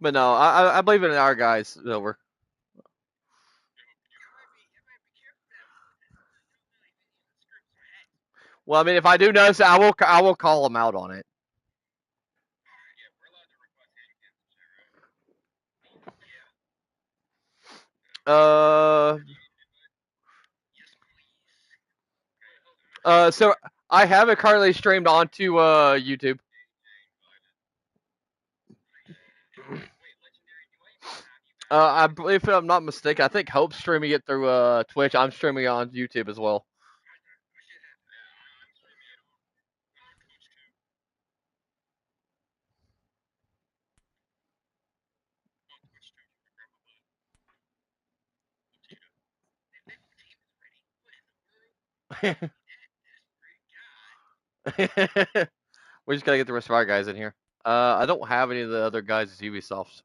But no, I believe in our guys. Over. Well, I mean, if I do notice it, I will call them out on it. Uh, so I have it currently streamed onto YouTube. I believe, if I'm not mistaken, I think Hope's streaming it through Twitch. I'm streaming it on YouTube as well. We just gotta get the rest of our guys in here. I don't have any of the other guys as Ubisoft's.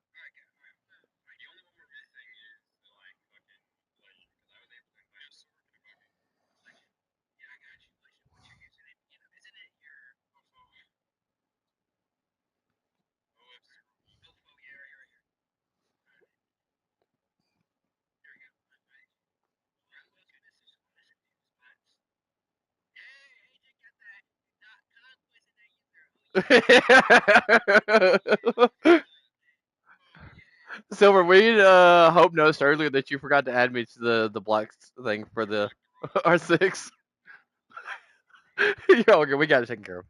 Silver, we Hope noticed earlier that you forgot to add me to the black thing for the R6. Yo, okay, we got it taken care of.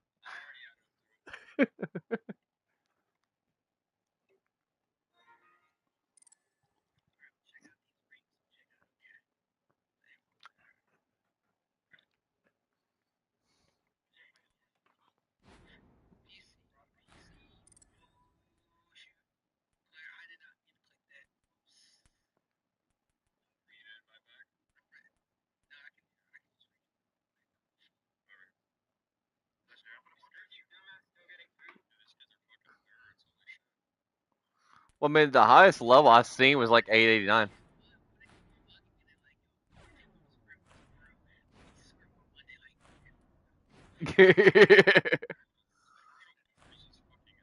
Well, I mean, the highest level I've seen was like 889.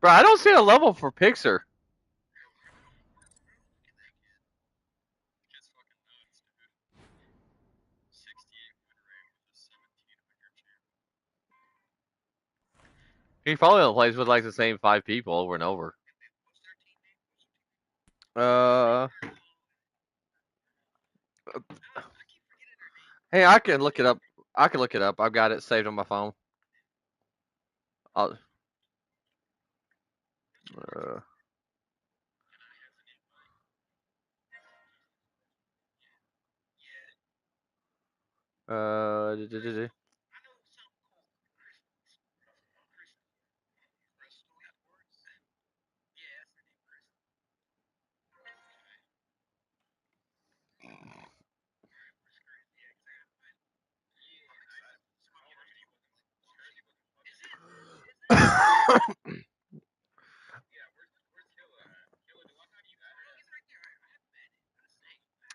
Bro, I don't see a level for Pixar. He probably only plays with like the same 5 people over and over. Uh, hey, I can look it up. I can look it up. I've got it saved on my phone. I'll, uh, uh,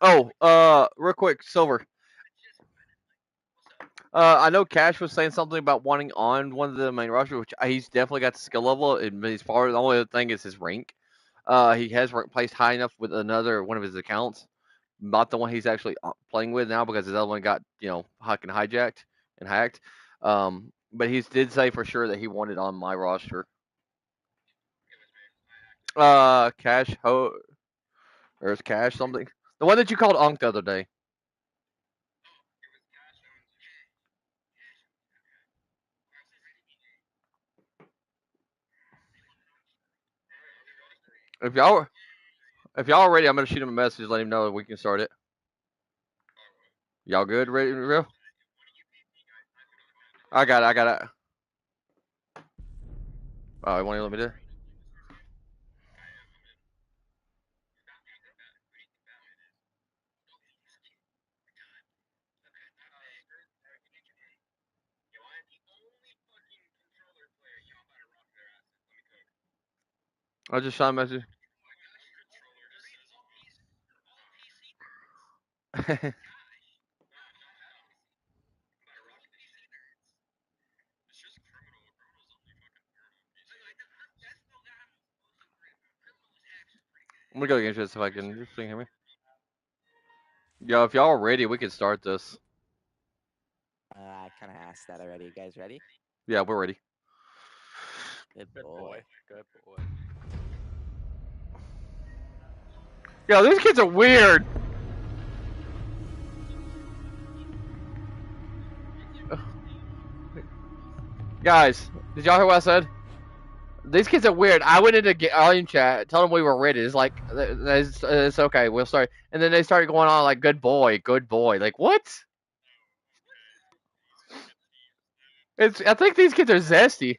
oh, real quick, Silver. I know Cash was saying something about wanting on one of the main rosters, which he's definitely got the skill level. As far as the only other thing is his rank. He has placed high enough with another one of his accounts, not the one he's actually playing with now because his other one got fucking hijacked and hacked. But he did say for sure that he wanted on my roster. Cash or is Cash something? The one that you called Unk the other day. If y'all if y'all are ready, I'm gonna shoot him a message, let him know that we can start it. Y'all good? Ready? Real? I got it. I got it. Oh, you want to let me do it? I just shot a message. I'm gonna go against this if I can. Just hear me. Yo, if y'all are ready, we can start this. I kind of asked that already. You guys ready? Yeah, we're ready. Good boy. Good boy. Yo, these kids are weird. Guys, did y'all hear what I said? These kids are weird. I went into Alien chat, told them we were ready. It's like, it's okay, we'll start. And then they started going on like, good boy, good boy. Like, what? I think these kids are zesty.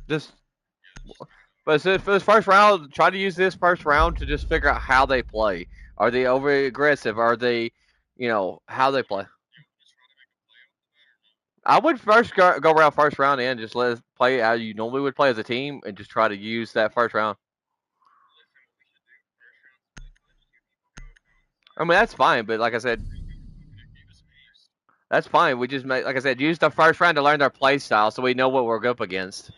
Just, but for this first round, try to use this first round to just figure out how they play. Are they over aggressive? Are they, how they play? I would first go around first round and just let us play how you normally would play as a team and just try to use that first round. I mean, that's fine, but like I said, that's fine. We just make, like I said, use the first round to learn their play style so we know what we're up against.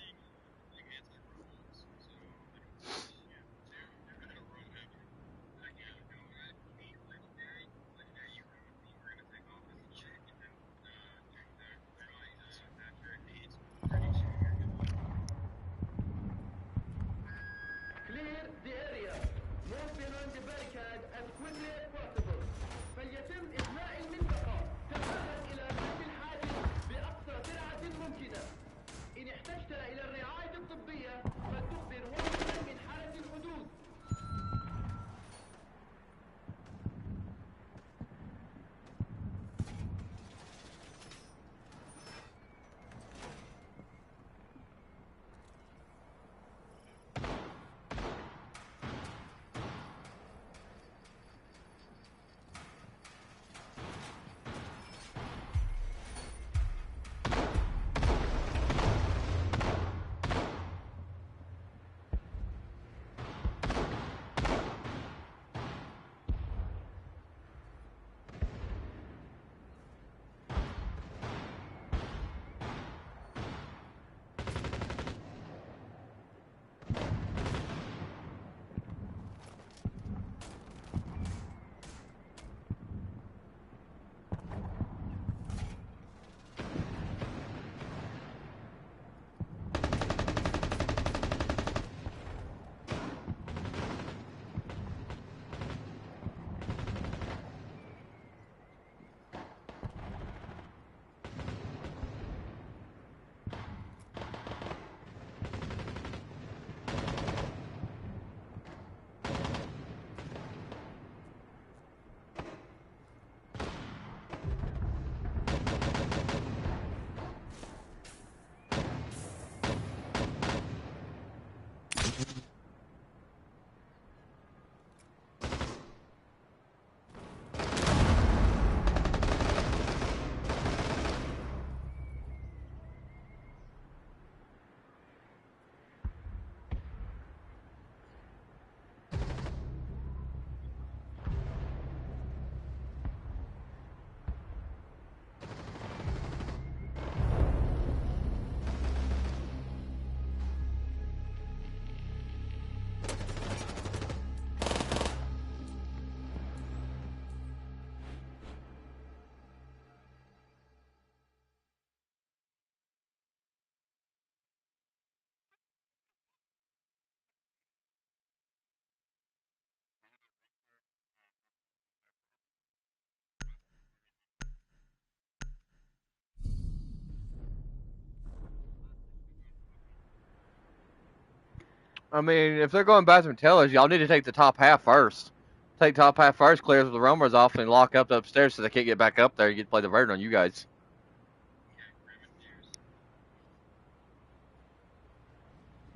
I mean, if they're going bathroom tellers, y'all need to take the top half first. Take top half first, clears the roamers off, and lock up the upstairs so they can't get back up there. You get to play the burden on you guys.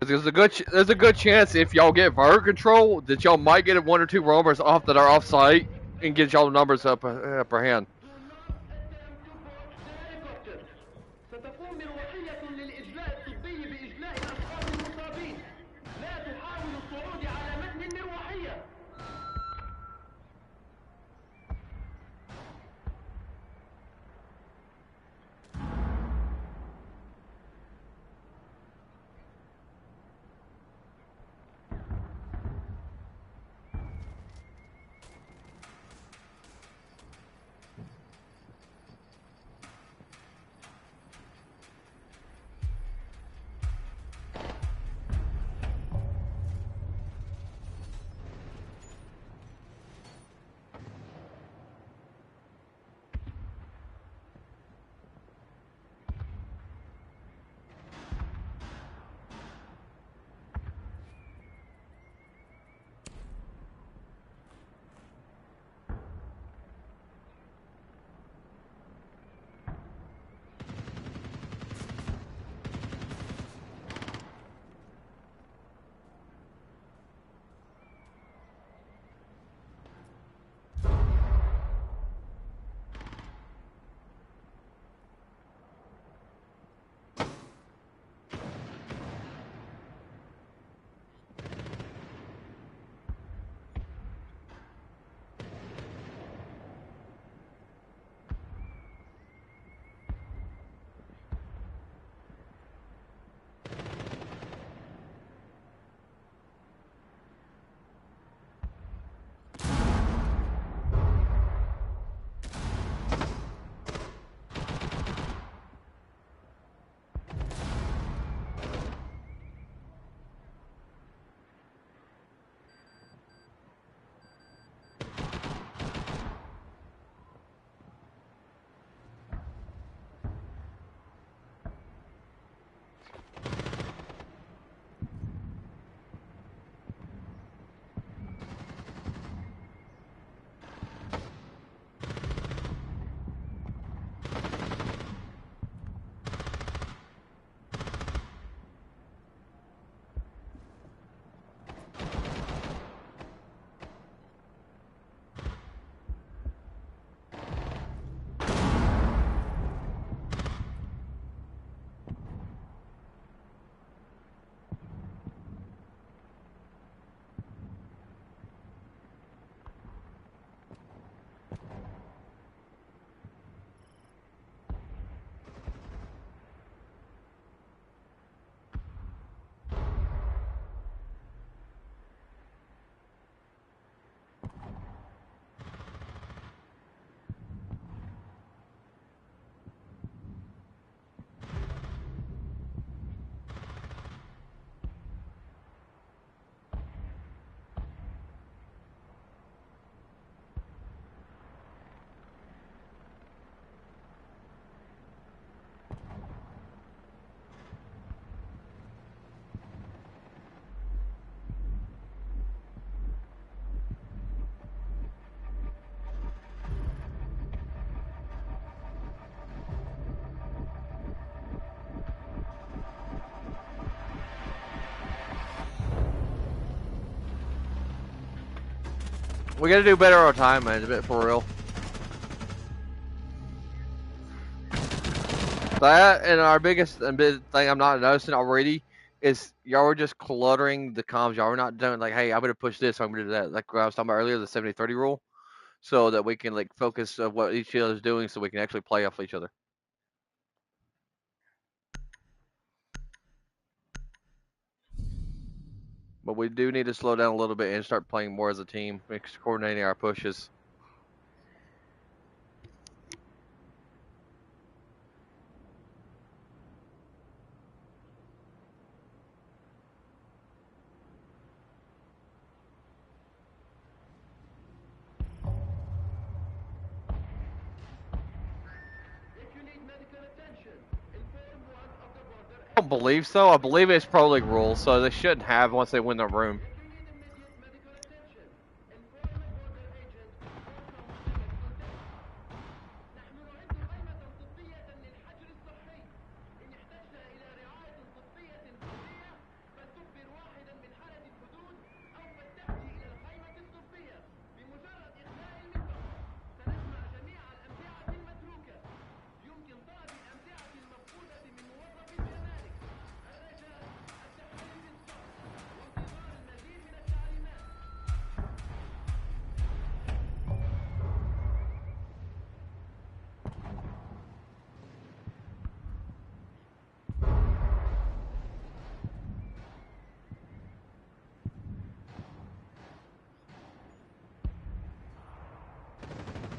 There's a good chance if y'all get bird control that y'all might get one or two roamers off that are off site and get y'all the numbers upper hand. الأم روحية للإجلاء الطبي بإجلاء الأشخاص المصابين. لا تحاول الصعود على متن مروحية. We gotta do better on time, man. A bit for real. That and our biggest and big thing I'm not noticing already is y'all were just cluttering the comms. Y'all were not doing like, hey, I'm gonna push this, I'm gonna do that. Like what I was talking about earlier, the 70-30 rule, so that we can like focus on what each other's doing, so we can actually play off each other. But we do need to slow down a little bit and start playing more as a team, coordinating our pushes. I don't believe so. I believe it's Pro League rules, so they shouldn't have once they win the room.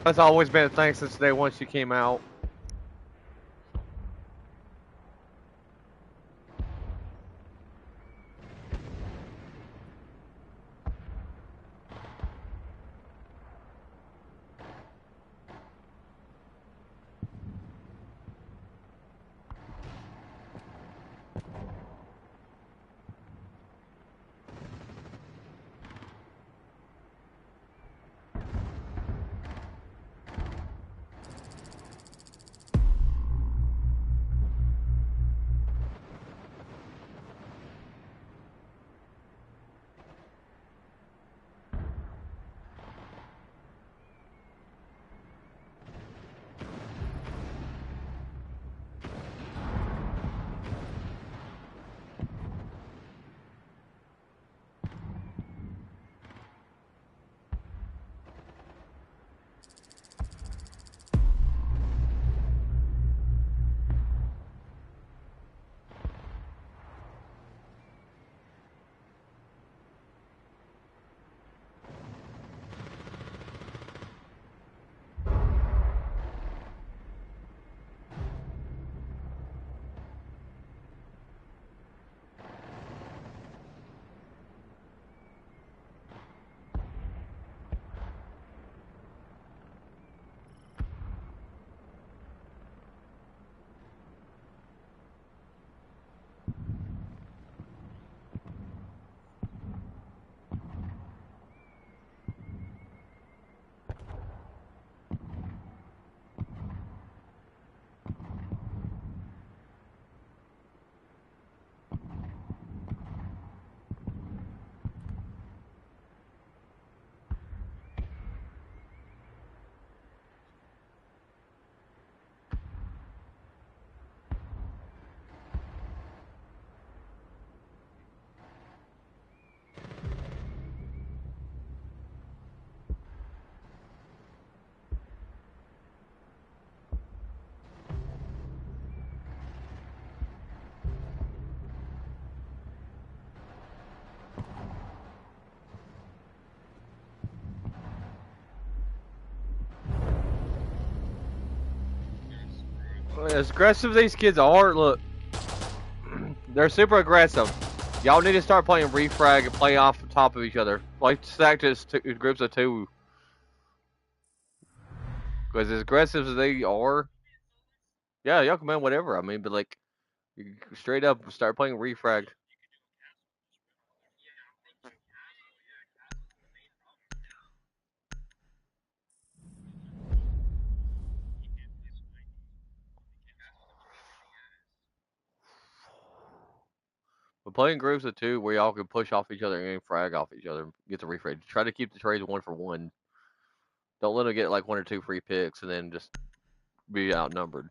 That's always been a thing since day one she came out. As aggressive as these kids are, look, they're super aggressive. Y'all need to start playing refrag and play off the top of each other. Play stacked as groups of two. Because as aggressive as they are, yeah, y'all can man whatever. I mean, but like, straight up start playing refrag. But playing groups of two where y'all can push off each other and frag off each other, get the refrag. Try to keep the trades 1-for-1. Don't let them get like 1 or 2 free picks and then just be outnumbered.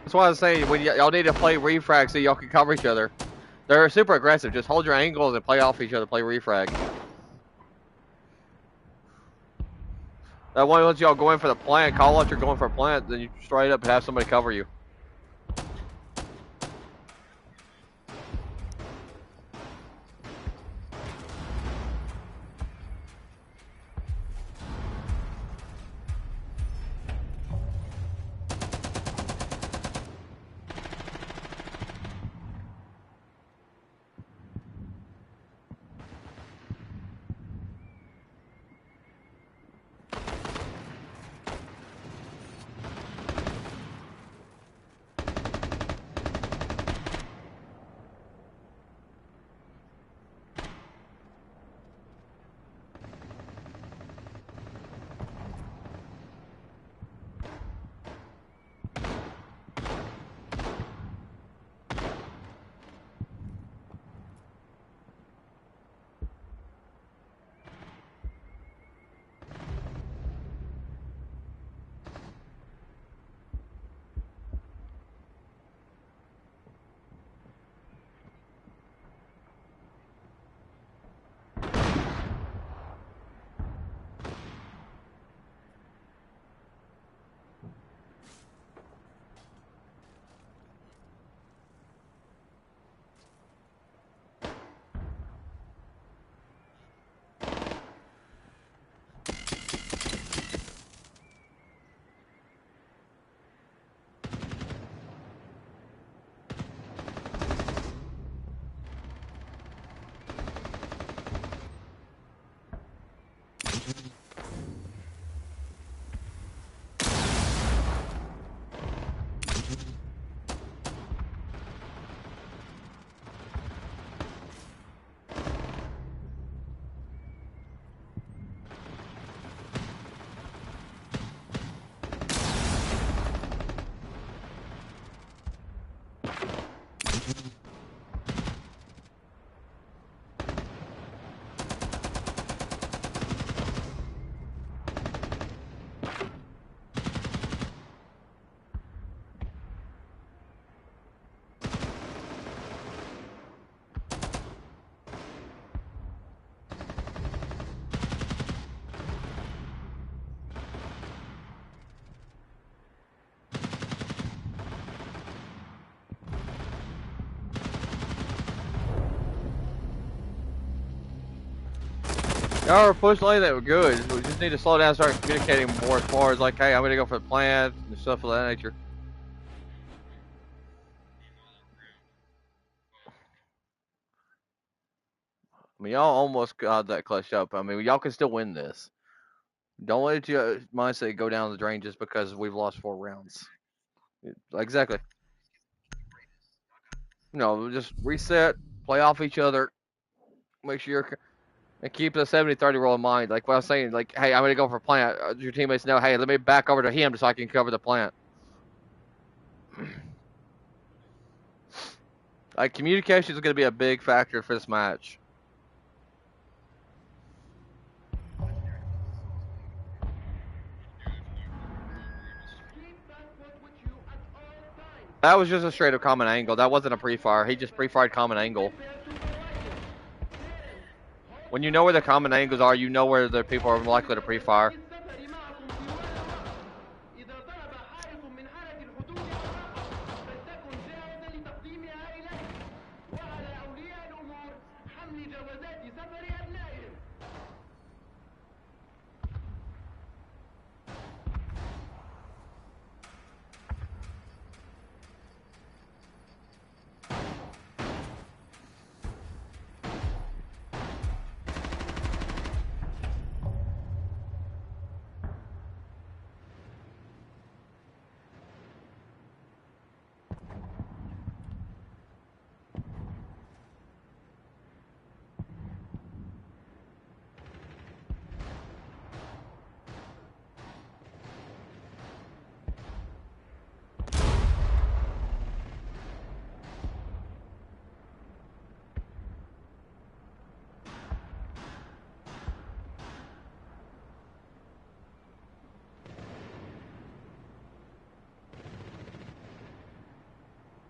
That's why I was saying when y'all need to play refrag so y'all can cover each other. They're super aggressive. Just hold your angles and play off each other. Play refrag. That way, once y'all go in for the plant, call out you're going for a plant, then you straight up have somebody cover you. Y'all are pushing lane that were good. We just need to slow down and start communicating more as far as like, hey, I'm gonna go for the plan and stuff of that nature. I mean, y'all almost got that clutched up. I mean, y'all can still win this. Don't let your mindset go down the drain just because we've lost 4 rounds. Exactly. Just reset, play off each other, make sure you're, and keep the 70-30 rule in mind. Like what I was saying, like, hey, I'm going to go for plant. Your teammates know, hey, let me back over to him so I can cover the plant. Like, communication is going to be a big factor for this match. That was just a straight up common angle. That wasn't a pre-fire. He just pre-fired common angle. When you know where the common angles are, you know where the people are likely to pre-fire.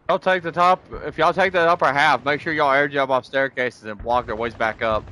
Y'all take the top. If y'all take the upper half, make sure y'all air jump off staircases and block their ways back up.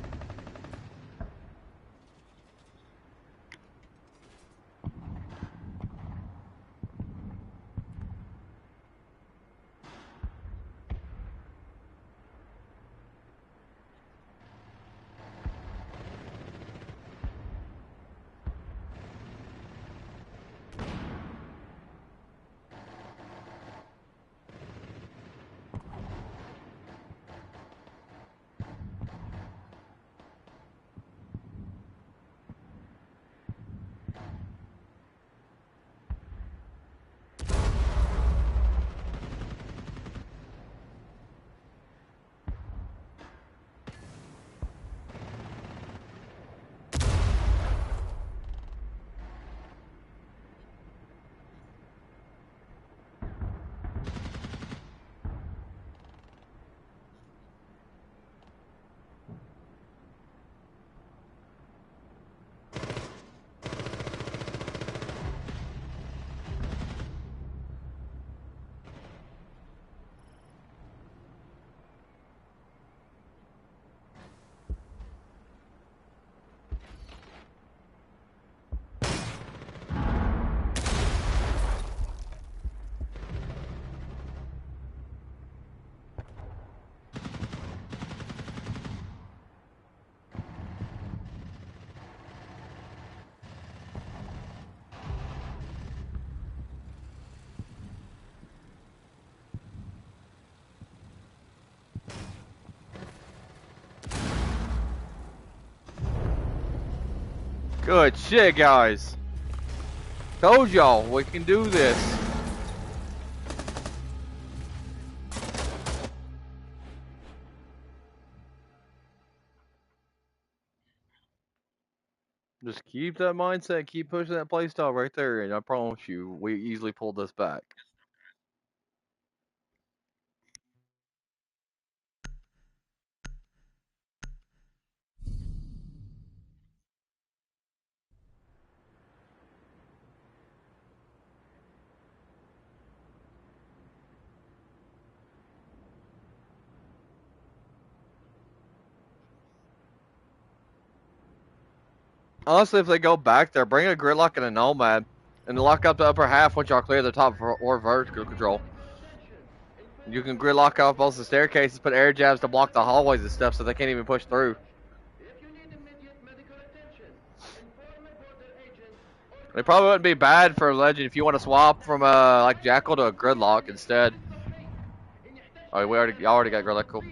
Good shit, guys. Told y'all we can do this. Just keep that mindset, keep pushing that playstyle right there, and I promise you, we easily pulled this back. Honestly, if they go back there, bring a gridlock and a nomad, and lock up the upper half once y'all clear the top or vertical control. You can gridlock off both the staircases, put air jabs to block the hallways and stuff so they can't even push through. It probably wouldn't be bad for a legend if you want to swap from like Jackal to a Gridlock instead. Oh, y'all already got Gridlock, cool.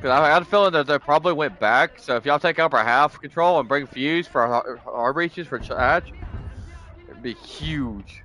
Cause I had a feeling that they probably went back. So if y'all take up our half control and bring Fuse for our breaches for Hatch, it'd be huge.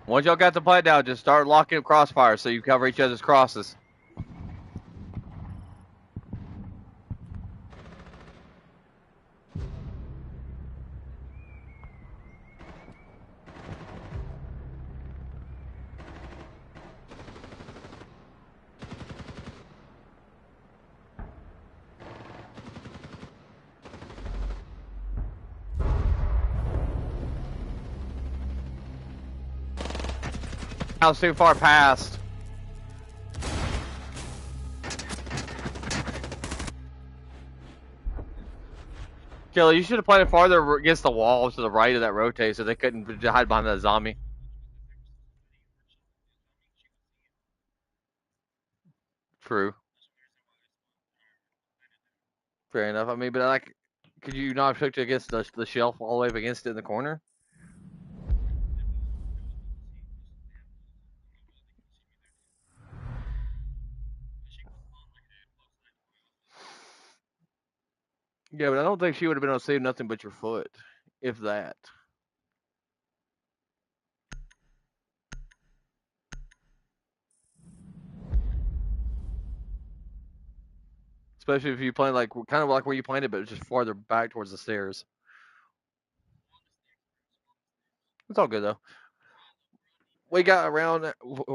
Once y'all got the play down, just start locking up crossfire so you cover each other's crosses. I was too far past. Kelly, you should have played it farther against the wall to the right of that rotate so they couldn't hide behind that zombie. True. Fair enough. I mean, but like, could you not have picked it against the shelf all the way up against it in the corner? Yeah, but I don't think she would have been able to save nothing but your foot, if that. Especially if you play like kind of like where you played it, but just farther back towards the stairs. It's all good though. We got around.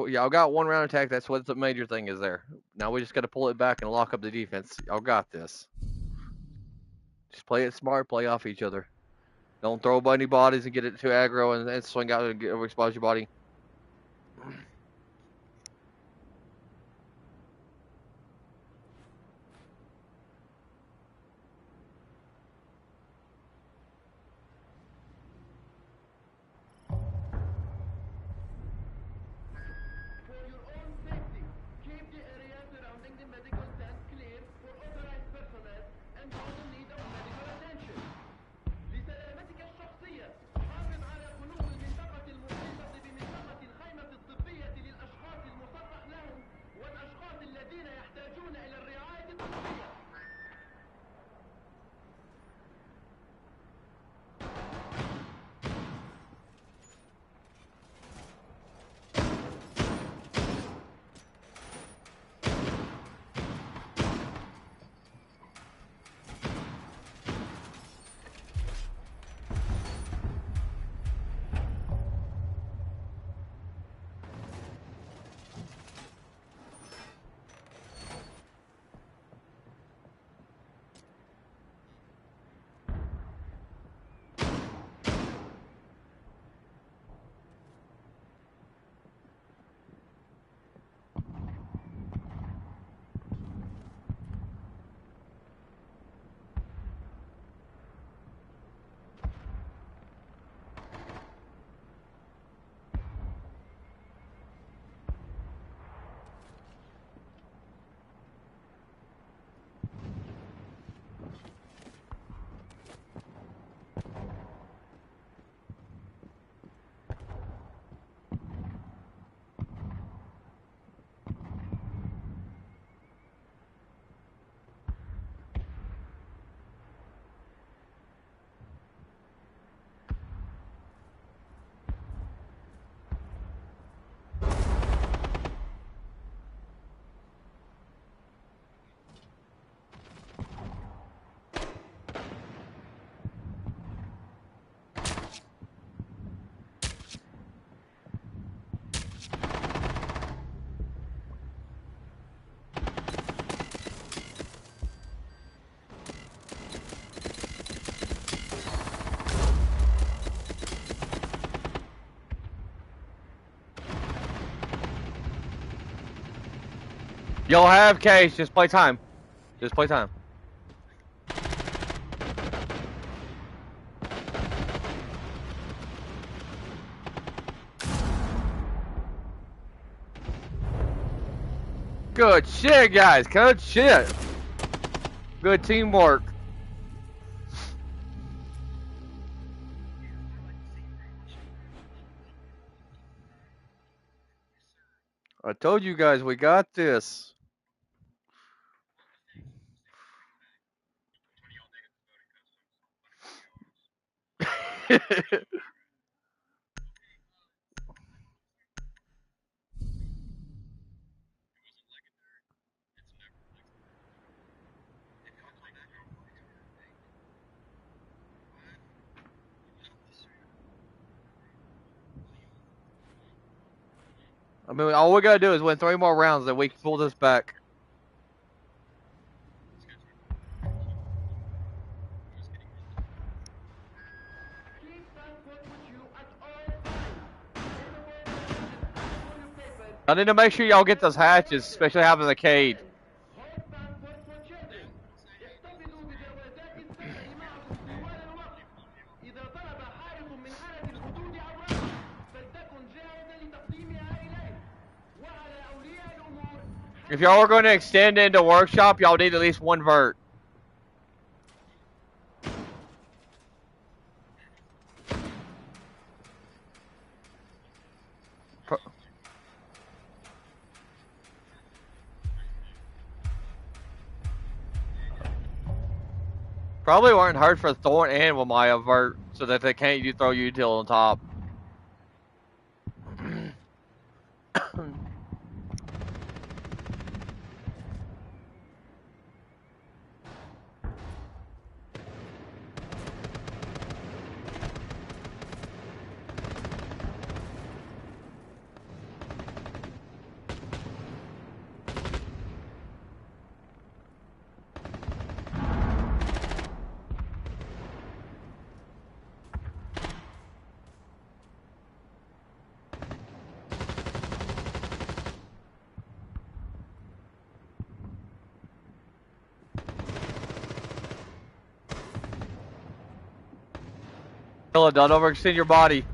Y'all got one round attack. That's what the major thing is there. Now we just got to pull it back and lock up the defense. Y'all got this. Just play it smart. Play off each other. Don't throw any bodies and get it too aggro and swing out and expose your body. For your own safety, keep the area surrounding the medical stand clear for authorized personnel and Y'all have case. Just play time. Just play time. Good shit, guys. Good shit. Good teamwork. I told you guys we got this. I mean, all we gotta do is win 3 more rounds, then we can pull this back. Keep transport with you at all times. On your papers. I need to make sure y'all get those hatches, especially having the cade. Hold transport for children. احتفظوا بجوازات السفر معكم طوال الوقت. إذا طلب حارس من آلة الحدود أوراق فلتكن جاهزة لتقديمها إليه. وعلى أولياء الأمور If y'all are going to extend into workshop, y'all need at least 1 vert. Probably weren't hard for Thorn and Wamaya vert, so that they can't throw util on top. Don't overextend your body.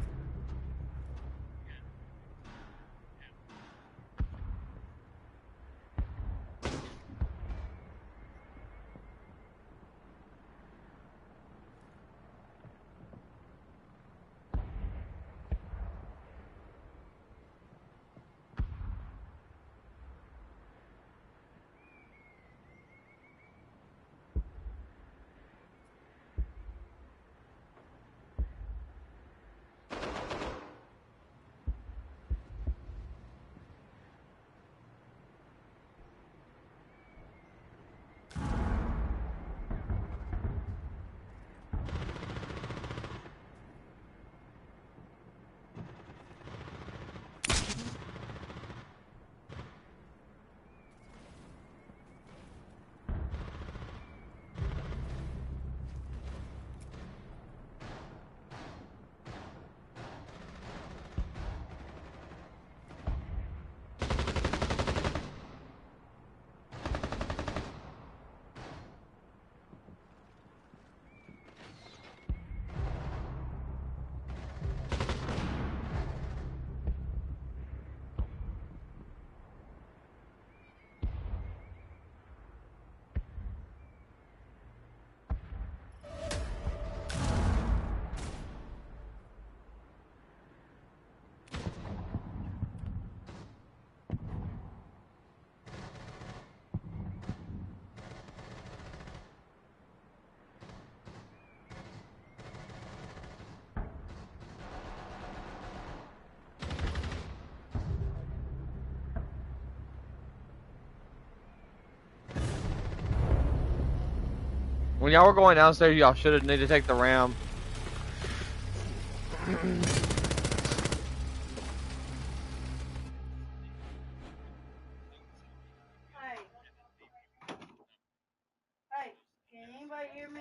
When y'all were going downstairs, y'all should have needed to take the ram. Hey. Hey, can anybody hear me?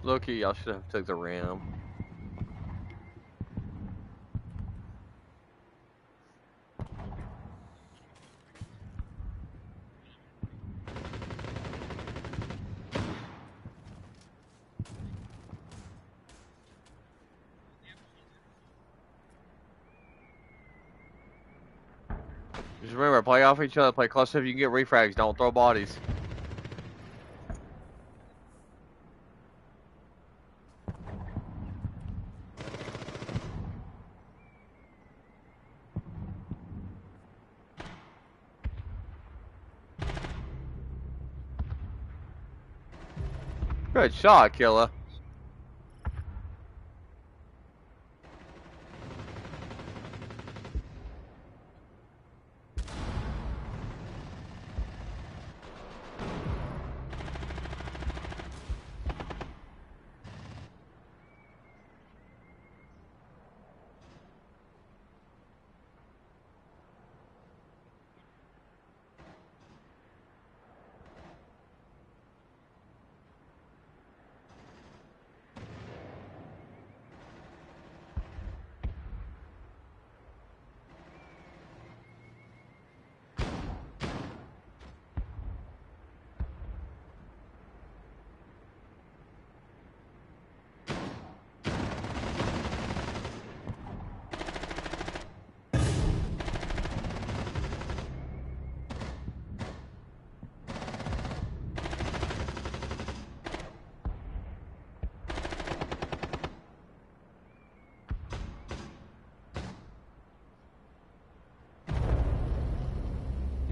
Loki, I should have took the ram. Just remember, play off each other, play close if you can get refrags, don't throw bodies. Good shot, killer.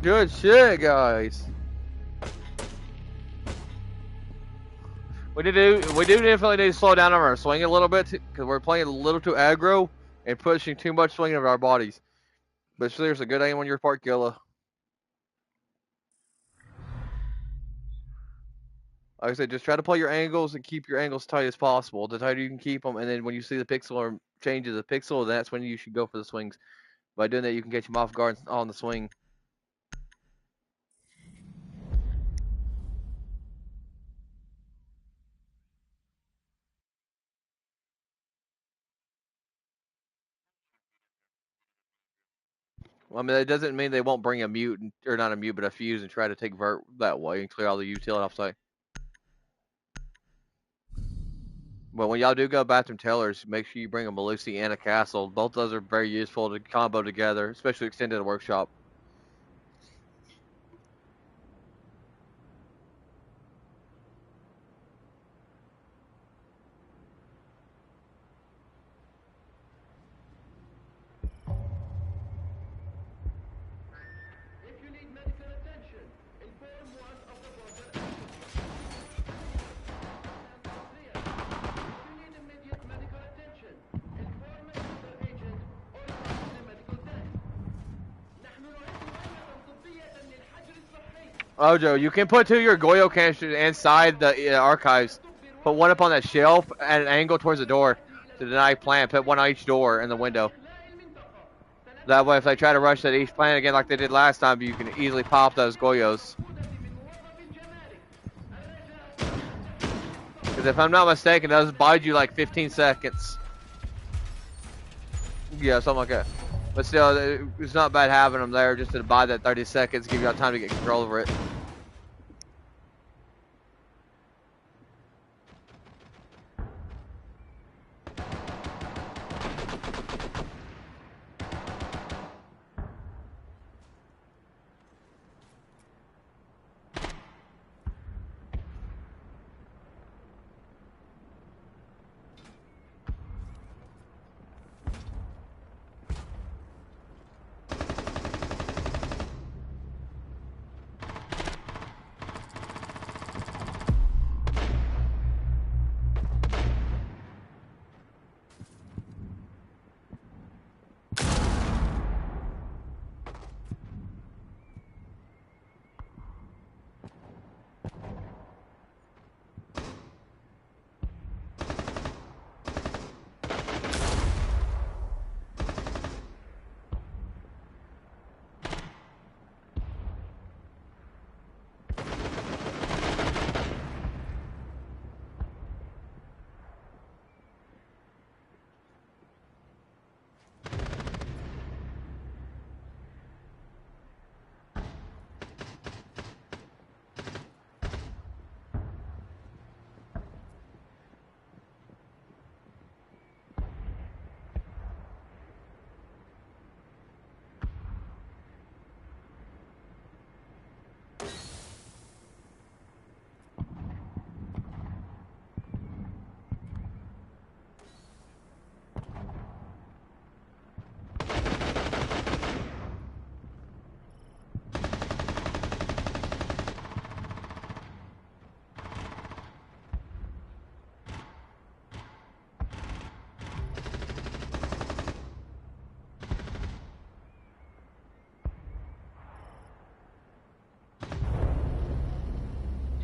Good shit, guys. We do definitely need to slow down on our swing a little bit because we're playing a little too aggro and pushing too much swing of our bodies. But seriously, good aim on your part, Gilla. Like I said, just try to play your angles and keep your angles tight as possible. The tighter you can keep them, and then when you see the pixel or changes the pixel, that's when you should go for the swings. By doing that, you can catch them off guard on the swing. I mean, that doesn't mean they won't bring a mute, or not a mute, but a fuse and try to take vert that way and clear all the util offsite. But when y'all do go bathroom tellers, make sure you bring a Malusi and a Castle. Both those are very useful to combo together, especially extended workshop. If you need medical attention, inform one of the border agents. If you need immediate medical attention, inform a border agent or call the medical desk. نحن نعد وحدة طبية للحجر الصحي. Ojo, you can put 2 of your Goyo canisters inside the archives. Put one up on that shelf at an angle towards the door to deny plant. Put one on each door in the window. That way, if they try to rush that each plant again like they did last time, you can easily pop those Goyos. Because if I'm not mistaken, those bide you like 15 seconds. Yeah, something like that. But still, it's not bad having them there just to buy that 30 seconds, give you time to get control over it.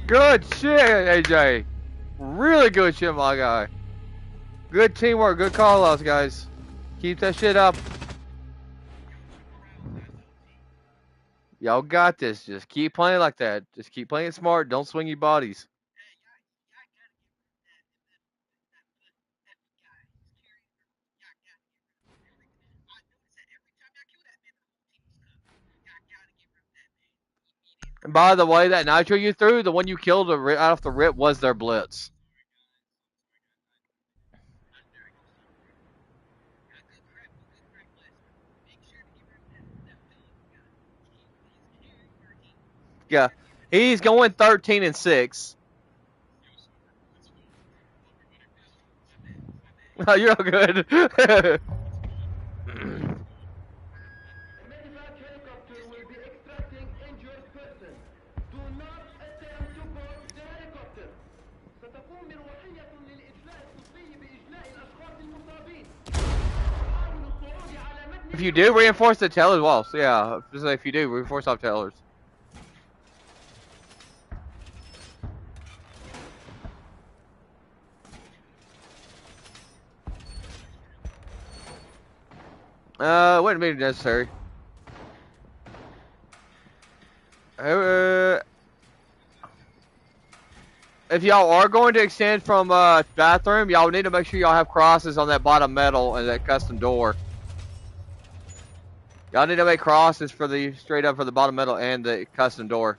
Good shit, AJ. Really good shit, my guy. Good teamwork, good call outs, guys. Keep that shit up. Y'all got this. Just keep playing like that. Just keep playing smart. Don't swing your bodies. And by the way, that nitro you threw, the one you killed right off the rip was their blitz. Yeah. He's going 13-6. Oh, you're all good. A medevac helicopter will be extracting injured person. Do not attempt to board the helicopter. ستقوم مروحية للإجلاء الطبي بإجلاء الأشخاص المصابين. حاولوا الصعود على متن If you do, reinforce the tail as well. So yeah, if you do, reinforce off tailers. Wouldn't be necessary. If y'all are going to extend from bathroom, y'all need to make sure y'all have crosses on that bottom metal and that custom door. Y'all need to make crosses for the straight up for the bottom metal and the custom door.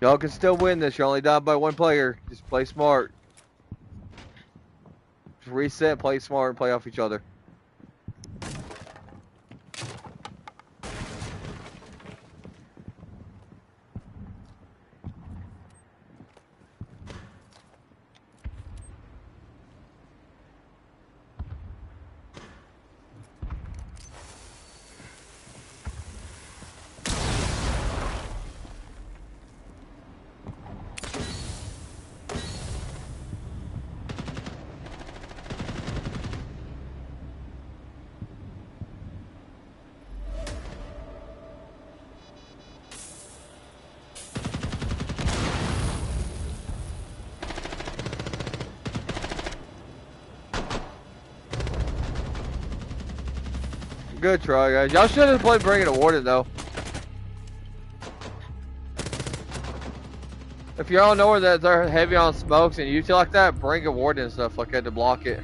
Y'all can still win this. You're only down by one player. Just play smart. Just reset, play smart, and play off each other. Good try, guys. Y'all should have played Bring It a Warden, though. If y'all know where that they're heavy on smokes and util like that, bring a warden and stuff like that to block it.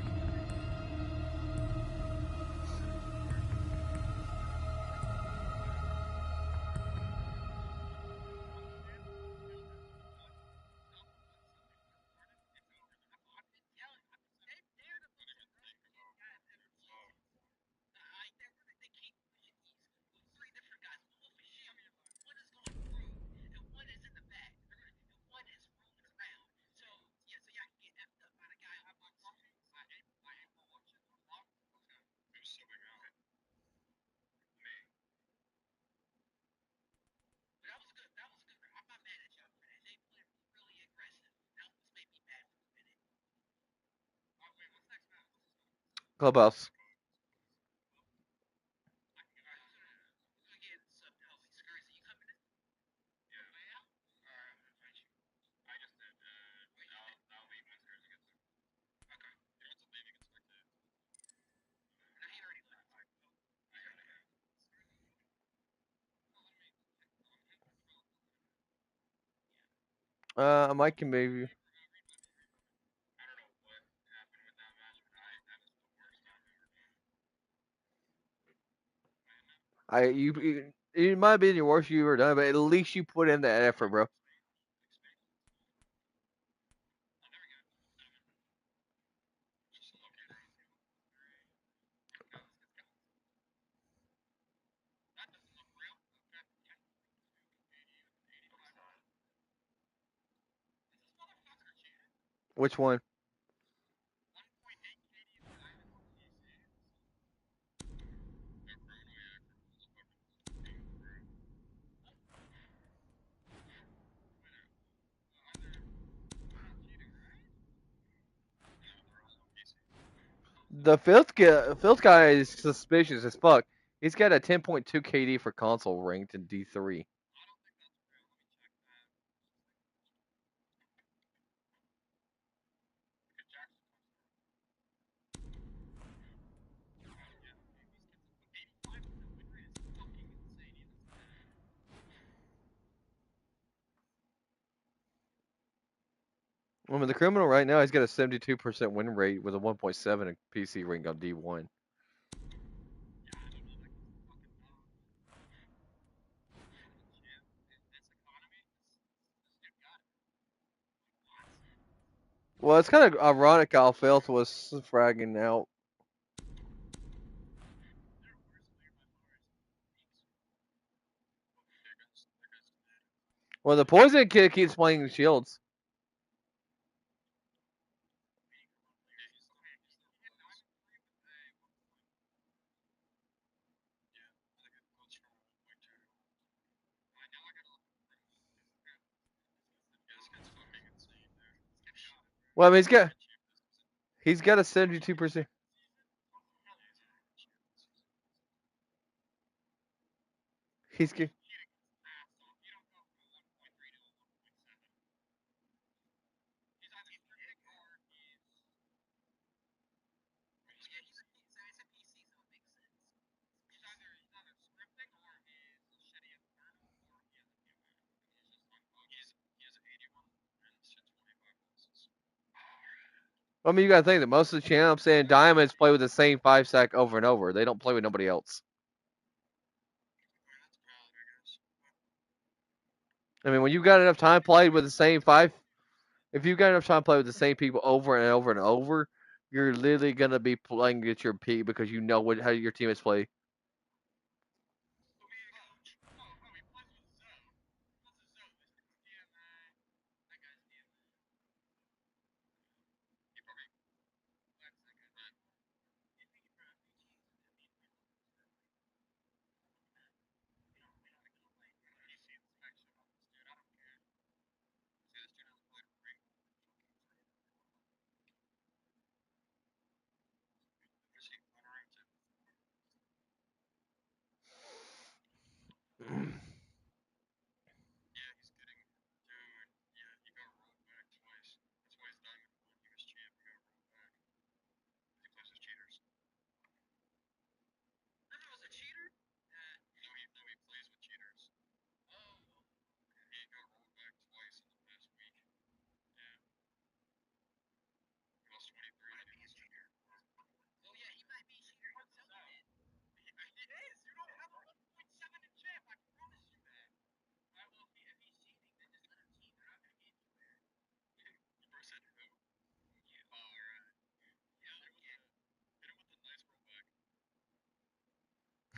Clubhouse. Mike can maybe. It might be the worst you ever done, but at least you put in that effort, bro. Which one? The fifth guy is suspicious as fuck. He's got a 10.2 KD for console ranked in D3. I mean, the criminal right now, he's got a 72% win rate with a 1.7 in PC rank on D1. Well, it's kind of ironic how Filth was fragging out. Well, the poison kid keeps playing shields. Well, I mean, he's got a 72%. He's g- I mean, you gotta think that most of the champs and diamonds play with the same 5 stack over and over. They don't play with nobody else. I mean, when you got enough time played with the same five, if you got enough time played with the same people over and over and over, you're literally gonna be playing at your peak because you know how your teammates play.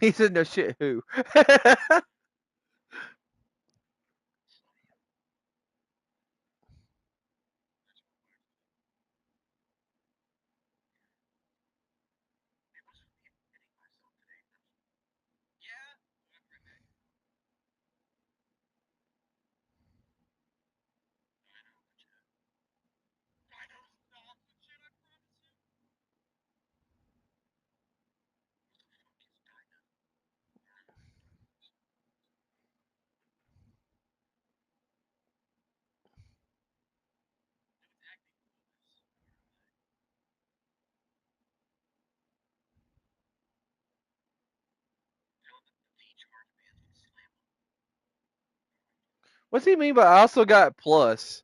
He said, "No shit, who?" What's he mean by I also got plus?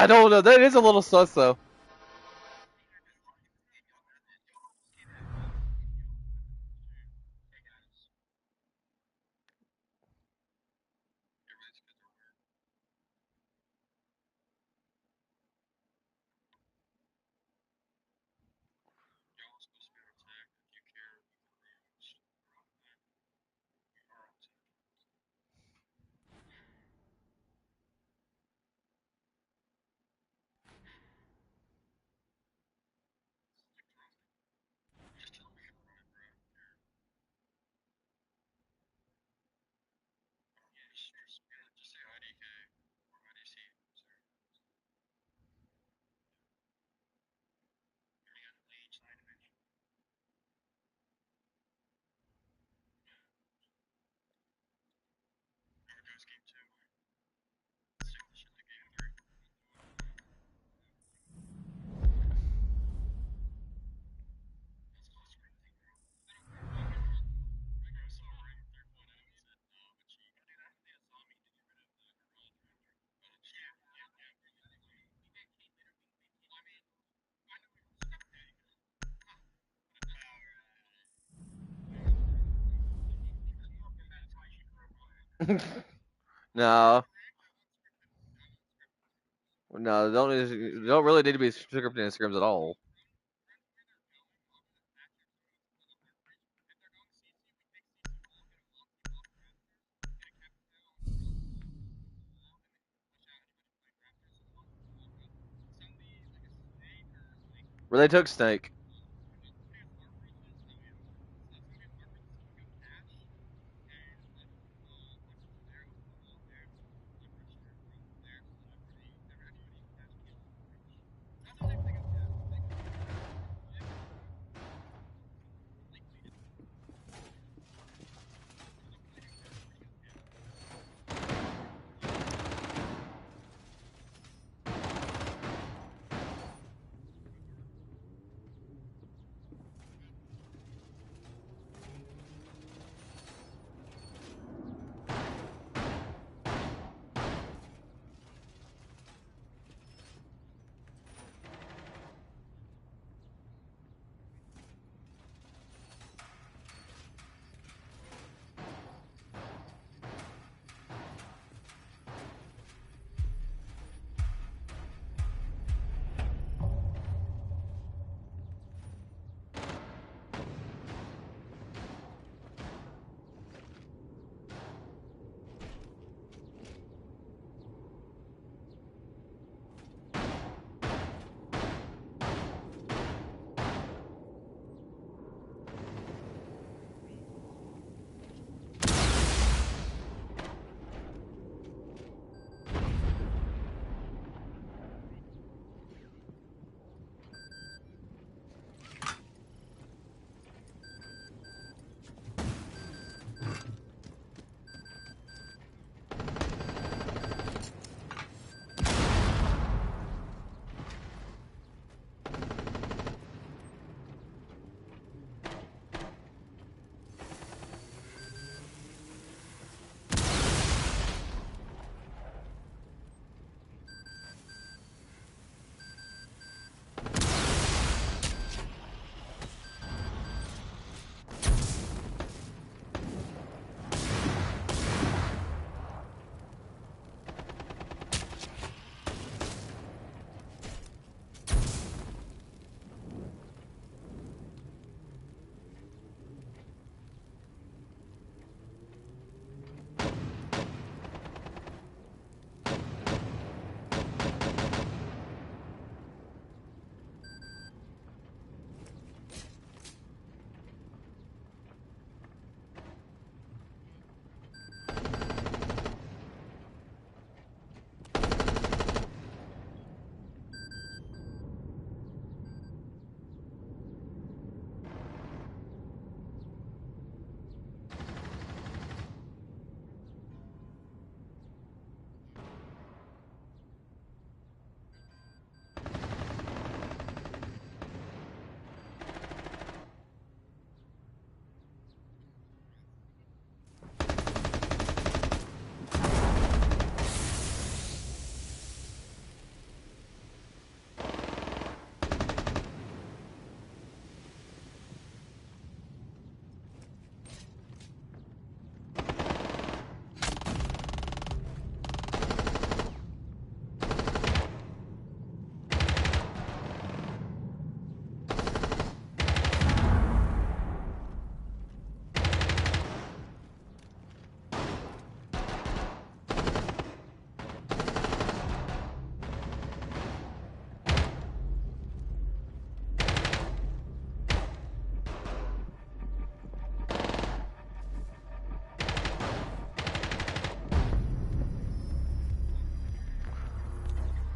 I don't know. That is a little sus though. No, no, don't really need to be scripted in scrims at all. Where they took Snake.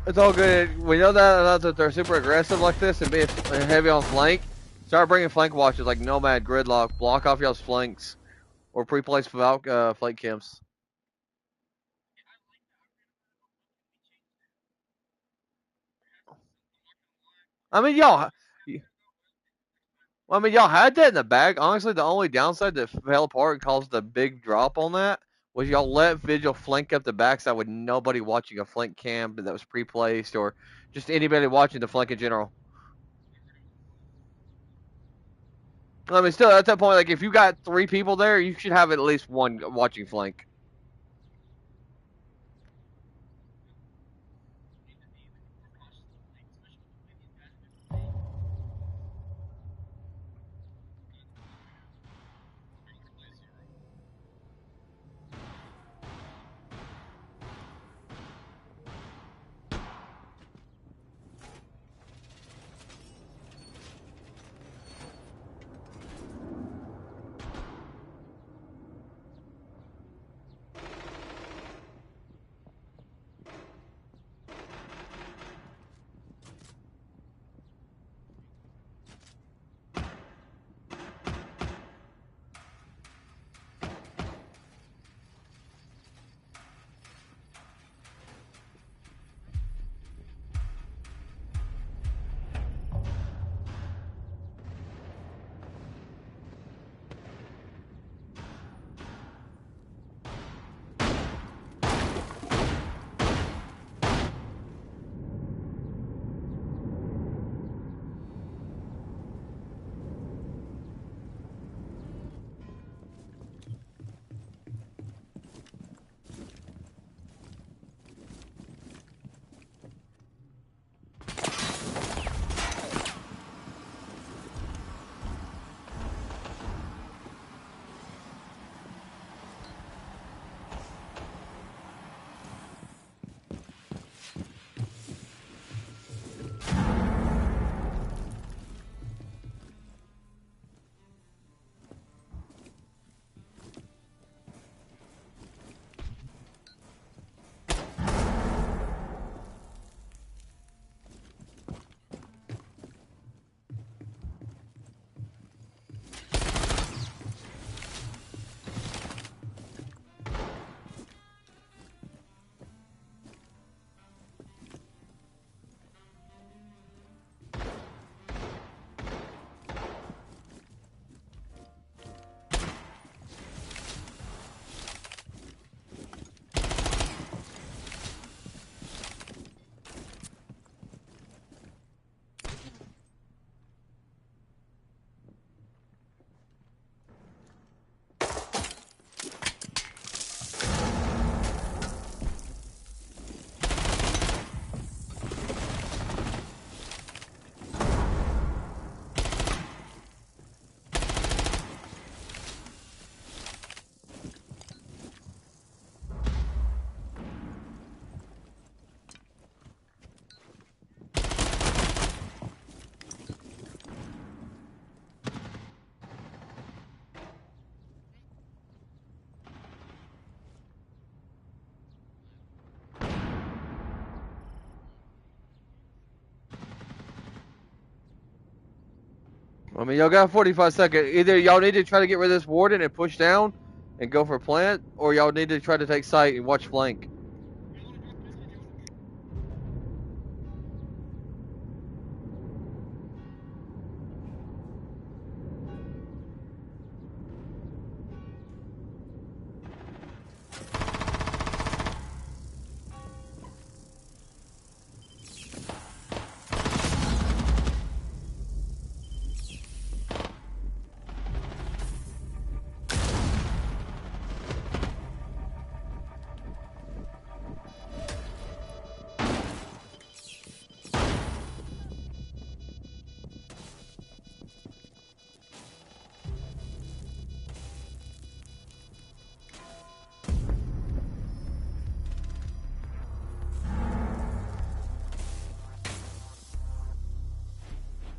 It's all good. We know that they're super aggressive like this and being heavy on flank. Start bringing flank watches like Nomad, Gridlock, block off y'all's flanks, or pre-place flank camps. I mean, y'all had that in the bag. Honestly, the only downside that fell apart and caused the big drop on that was y'all let Vigil flank up the backside with nobody watching a flank cam that was pre-placed or just anybody watching the flank in general. I mean, still at that point, like if you got 3 people there, you should have at least one watching flank. I mean, y'all got 45 seconds. Either y'all need to try to get rid of this warden and push down and go for plant, or y'all need to try to take sight and watch flank.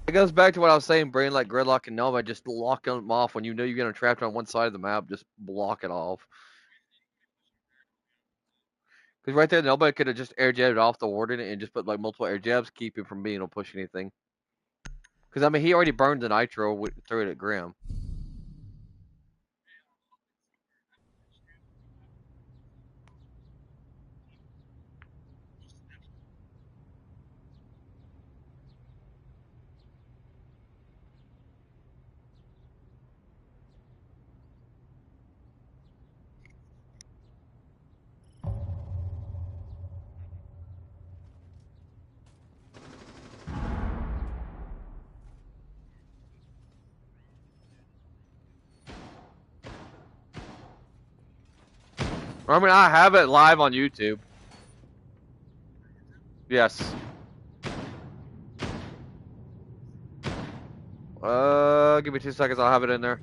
It goes back to what I was saying, bringing like Gridlock and Nova, just lock them off when you know you're getting trapped on one side of the map. Just block it off. Because right there, nobody could have just air jabbed off the warden and just put like multiple air jabs, keep him from being able to push anything. Because I mean, he already burned the nitro through it at Grim. I mean, I have it live on YouTube. Yes. Give me 2 seconds. I'll have it in there.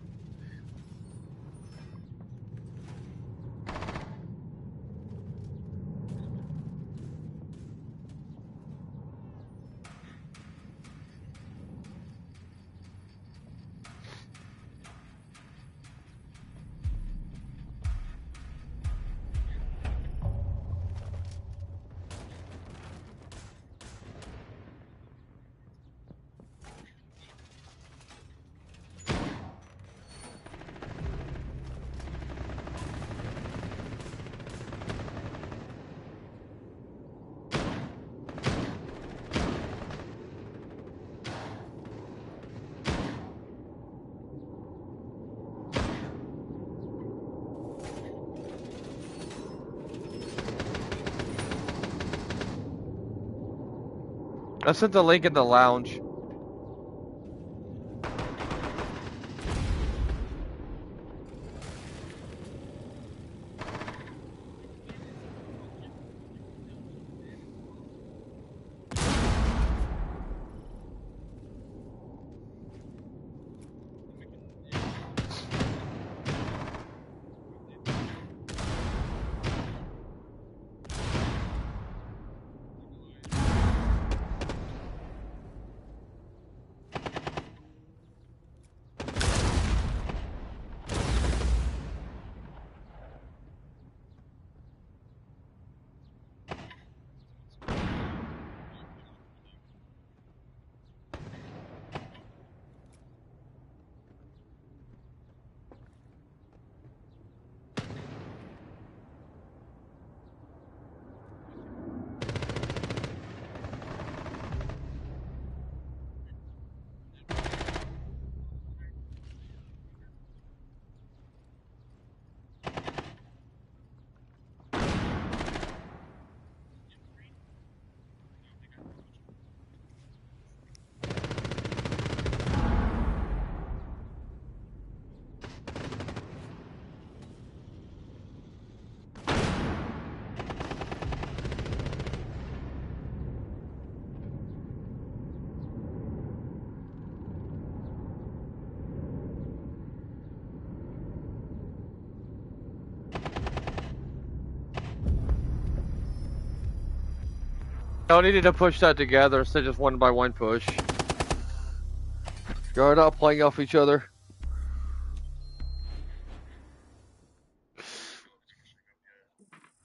I sent the link in the lounge. Y'all needed to push that together instead of just one by one push. Y'all not playing off each other.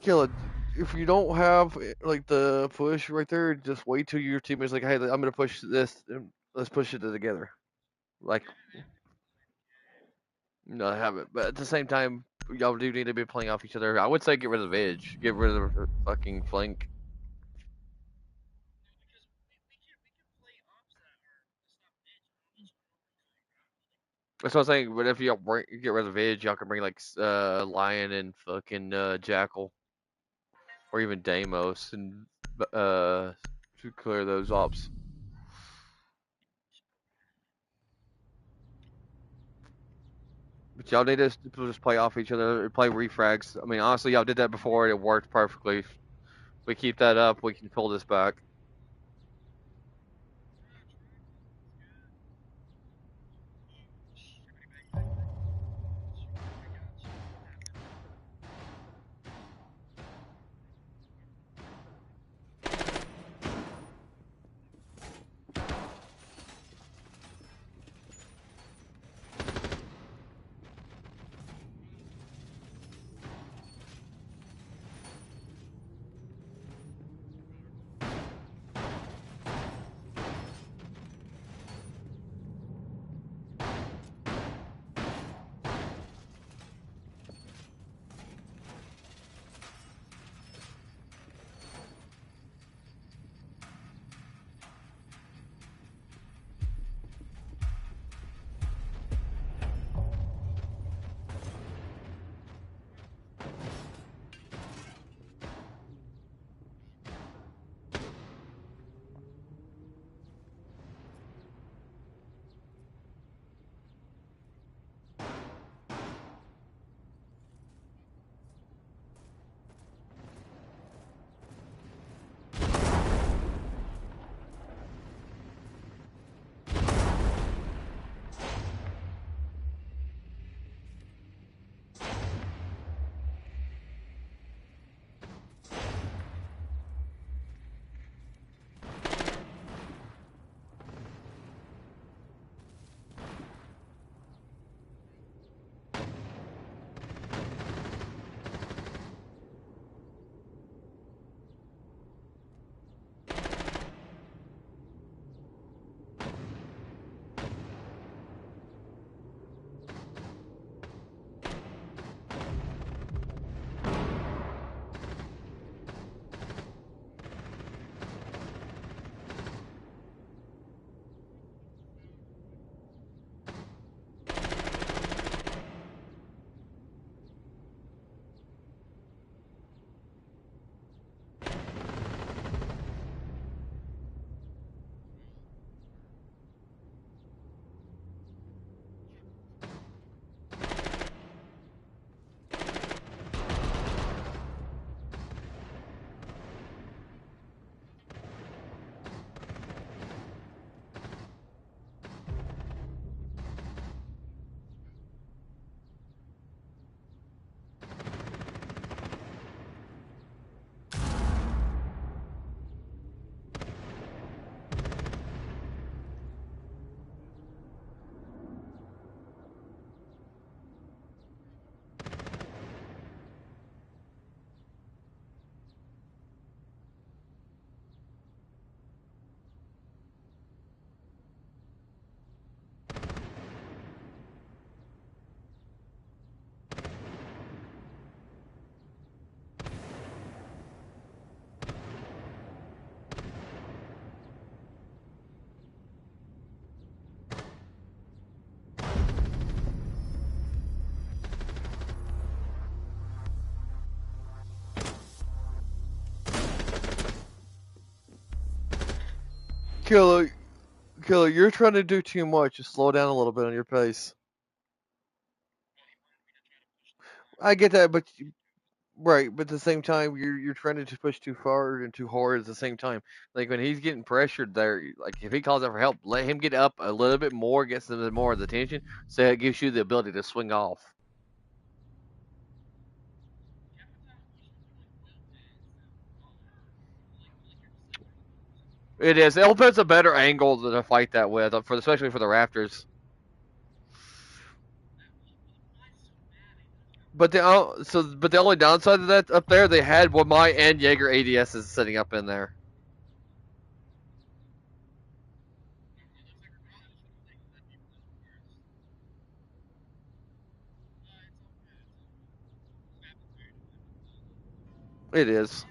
Kill it. If you don't have like the push right there, just wait till your teammate's like, "Hey, I'm gonna push this. And let's push it together." Like, no, I haven't. But at the same time, y'all do need to be playing off each other. I would say get rid of Edge. Get rid of the fucking flank. That's what I'm saying. But if y'all get rid of Edge, y'all can bring like Lion and fucking Jackal, or even Deimos, and to clear those ops. But y'all need to just play off each other, play refrags. I mean, honestly, y'all did that before. It worked perfectly. If we keep that up, we can pull this back. Killer, you're trying to do too much. Just slow down a little bit on your pace. I get that, but right, but at the same time, you're trying to push too far and too hard at the same time. Like when he's getting pressured there, like if he calls out for help, let him get up a little bit more, get some more of the tension, so it gives you the ability to swing off. It is. It opens a better angle to fight that with, especially for the Raptors. But the only downside of that up there, they had my and Jaeger ADSs sitting up in there. It is.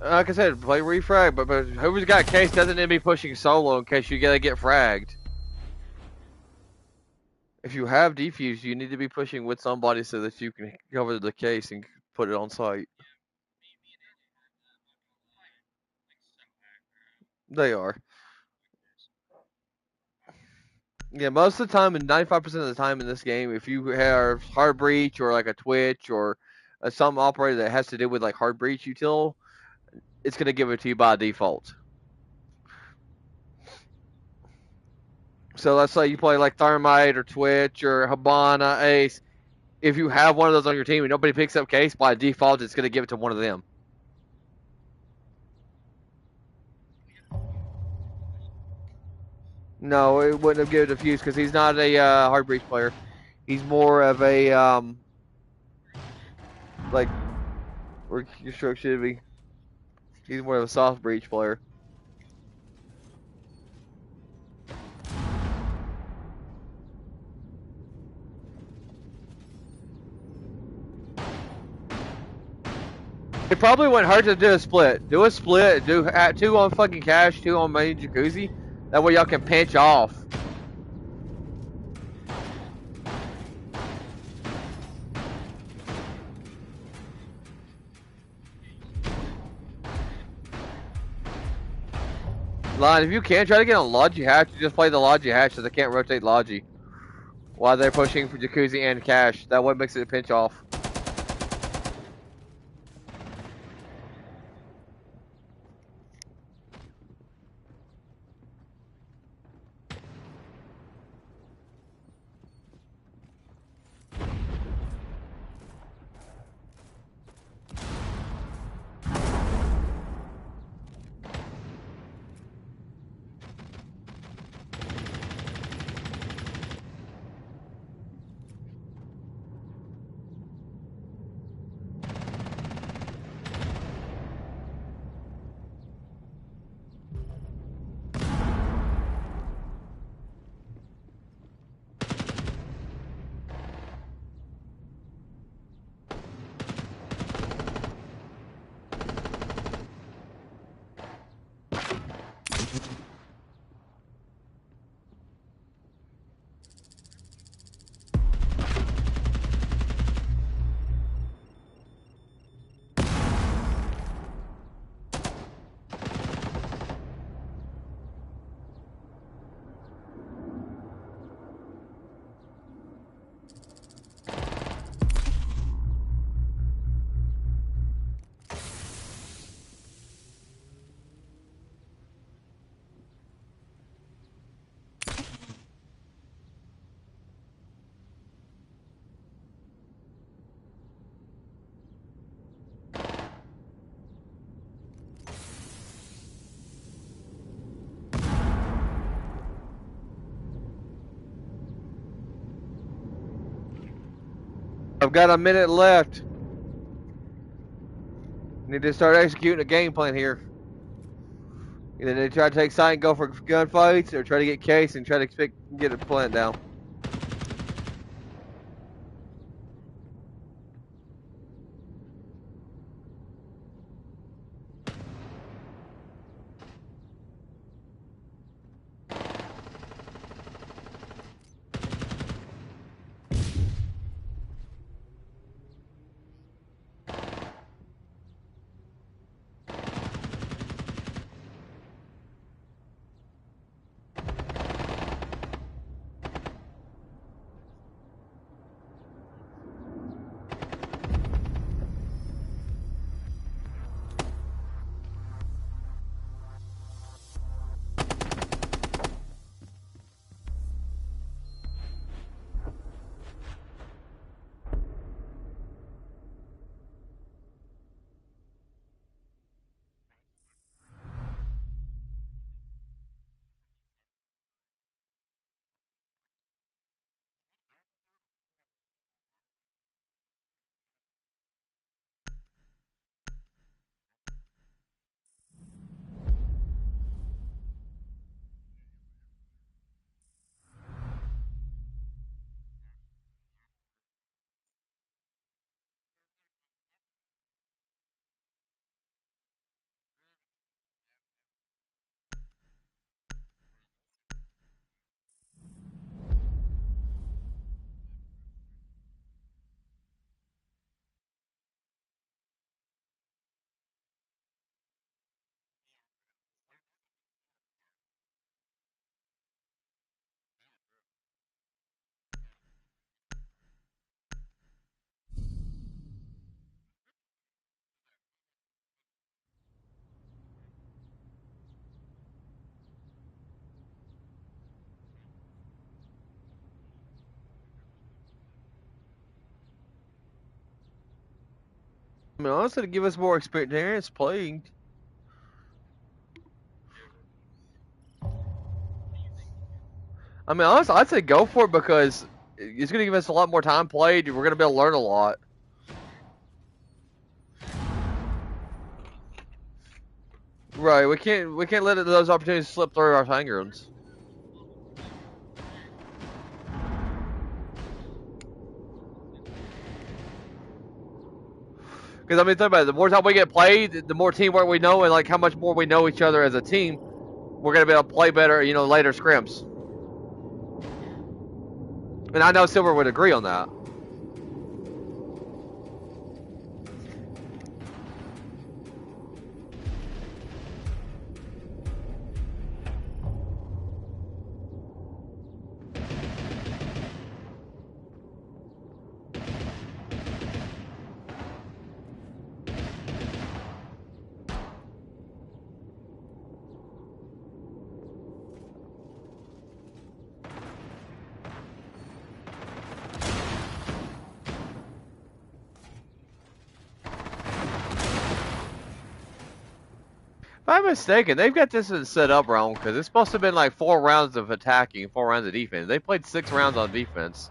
Like I said, play refrag, but whoever's got case doesn't need to be pushing solo in case you gotta get fragged. If you have defuse, you need to be pushing with somebody so that you can cover the case and put it on site. They are. Yeah, most of the time, and 95% of the time in this game, if you have hard breach or like a twitch or some operator that has to do with like hard breach util, it's gonna give it to you by default. So let's say you play like Thermite or Twitch or Habana, Ace. If you have one of those on your team and nobody picks up Case, by default, it's going to give it to one of them. No, it wouldn't have given it to Fuse because he's not a hard breach player. He's more of a like where your stroke should be. He's more of a soft breach player. It probably wouldn't hurt to do a split. Do a split. Do 2 on fucking Cash, 2 on main Jacuzzi. That way y'all can pinch off. Line, if you can, try to get on Logi Hatch. You just play the Logi Hatch so they can't rotate Logi while they're pushing for Jacuzzi and Cash. That way makes it a pinch off. I've got a minute left. Need to start executing a game plan here. Either they try to take side and go for gunfights, or try to get Case and try to get a plant down. I mean, honestly, to give us more experience playing. I mean, honestly, I'd say go for it because it's going to give us a lot more time played. We're going to be able to learn a lot. Right, we can't let those opportunities slip through our fingers. Because I mean, think about it. The more time we get played, the more teamwork we know, and like how much more we know each other as a team, we're gonna be able to play better. Later scrims. And I know Silver would agree on that. If I'm mistaken, they've got this set up wrong because it's supposed to have been like 4 rounds of attacking, 4 rounds of defense. They played 6 rounds on defense.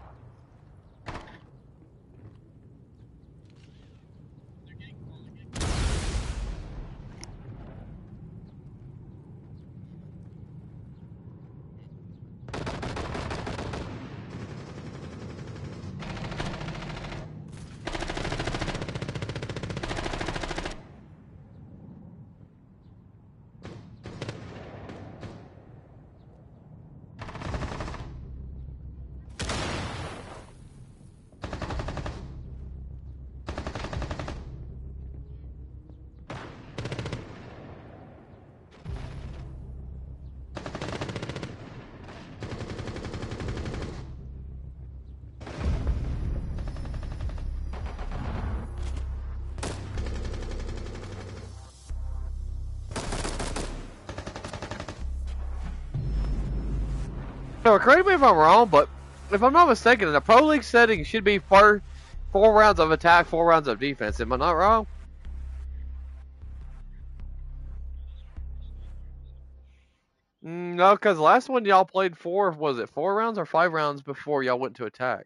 No, correct me if I'm wrong, but if I'm not mistaken, in the pro league setting should be 4 rounds of attack, 4 rounds of defense. Am I not wrong? No, because last one y'all played was it 4 rounds or 5 rounds before y'all went to attack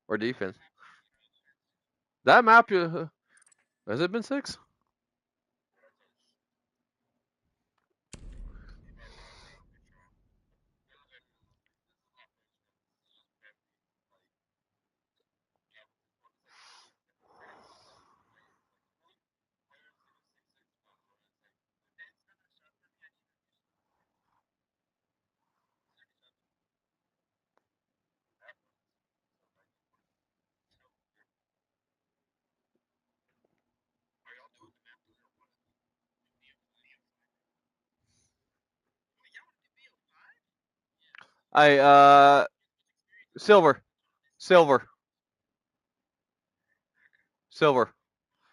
or defense? That map, has it been 6? Hey, Silver, Silver, Silver.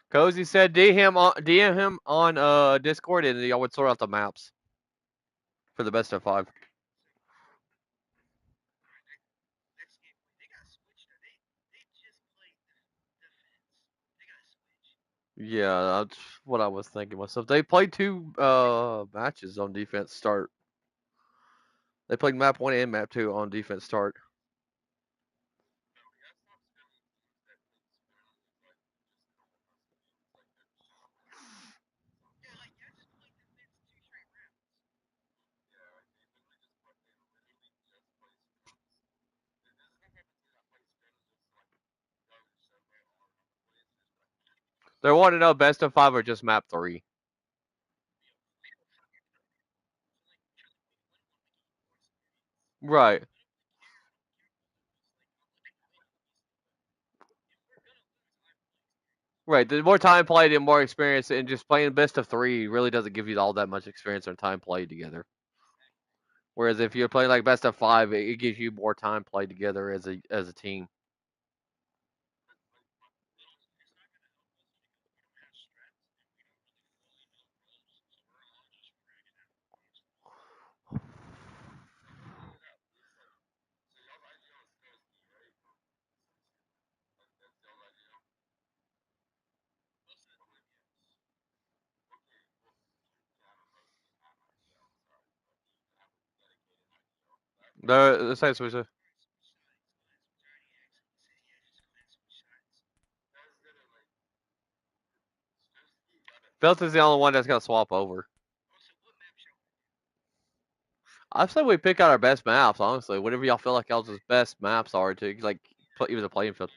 Cozy said DM him on Discord, and y'all would sort out the maps for the best of 5. Yeah, that's what I was thinking myself. They played 2 matches on defense start. They played map 1 and map 2 on defense start. They want to know best of 5 or just map 3. Right. Right. The more time played and more experience, and just playing best of 3 really doesn't give you all that much experience or time played together. Whereas if you're playing like best of 5, it gives you more time played together as a team. The same switcher. Felton's the only one that's gonna swap over. I say we pick out our best maps, honestly. Whatever y'all feel like y'all's best maps are to like even the playing field.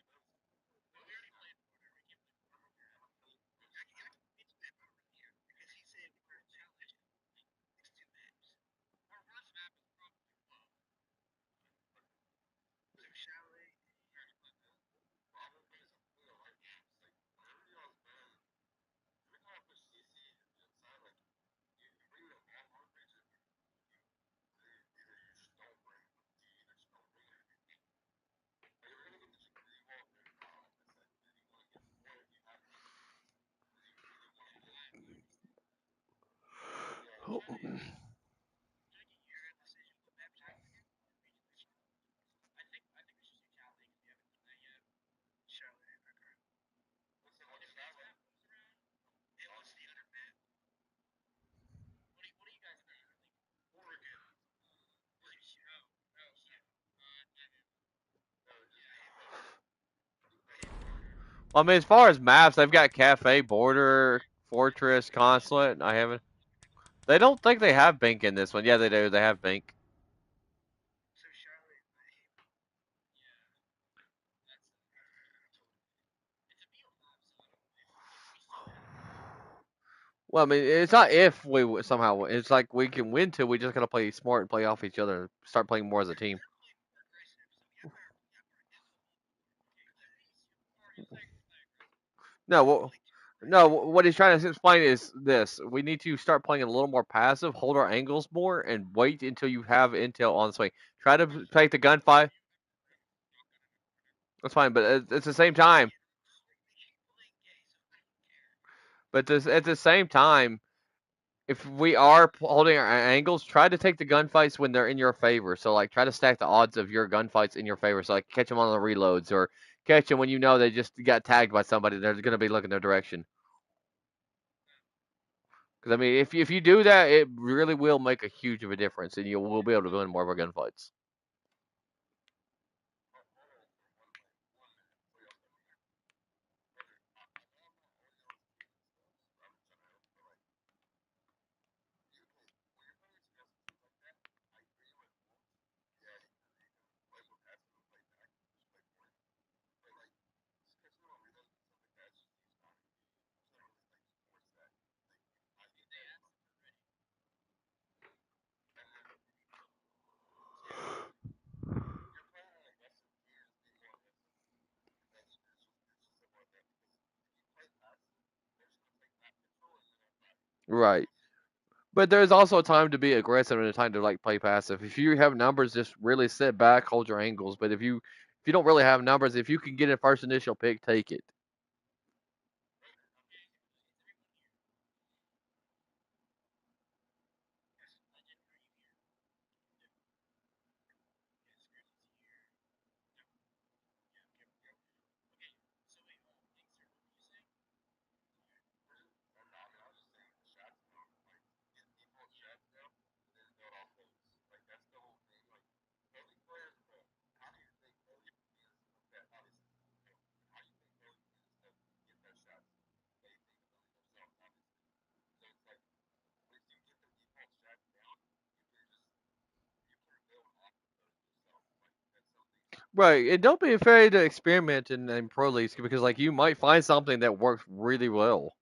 Well, I mean, as far as maps, they've got Cafe, Border, Fortress, Consulate. I haven't. They don't think they have Bink in this one. Yeah, they do. They have Bink. Well, I mean, it's not if we somehow. It's like we can win too. We just gotta play smart and play off each other. Start playing more as a team. No, no. What he's trying to explain is this: we need to start playing a little more passive, hold our angles more, and wait until you have intel on swing. Try to take the gunfight. That's fine, but at the same time, at the same time, if we are holding our angles, try to take the gunfights when they're in your favor. So like, try to stack the odds of your gunfights in your favor. So like, catch them on the reloads or catch them when you know they just got tagged by somebody. They're going to be looking their direction. Because I mean, if you do that, it really will make a huge of a difference, and you will be able to win more of our gunfights. Right. But there's also a time to be aggressive and a time to like play passive. If you have numbers, just really sit back, hold your angles. But if you don't really have numbers, if you can get a first initial pick, take it. Right, and don't be afraid to experiment in pro leagues because like you might find something that works really well.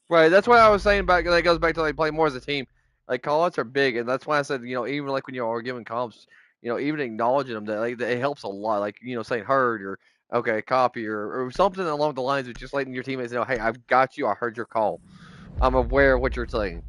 Right, that's what I was saying about that goes back to like playing more as a team. Like call outs are big, and that's why I said even like when you are giving comps, even acknowledging them that like that it helps a lot. Like saying heard or okay copy or something along the lines of just letting your teammates know, hey, I've got you. I heard your call. I'm aware of what you're saying.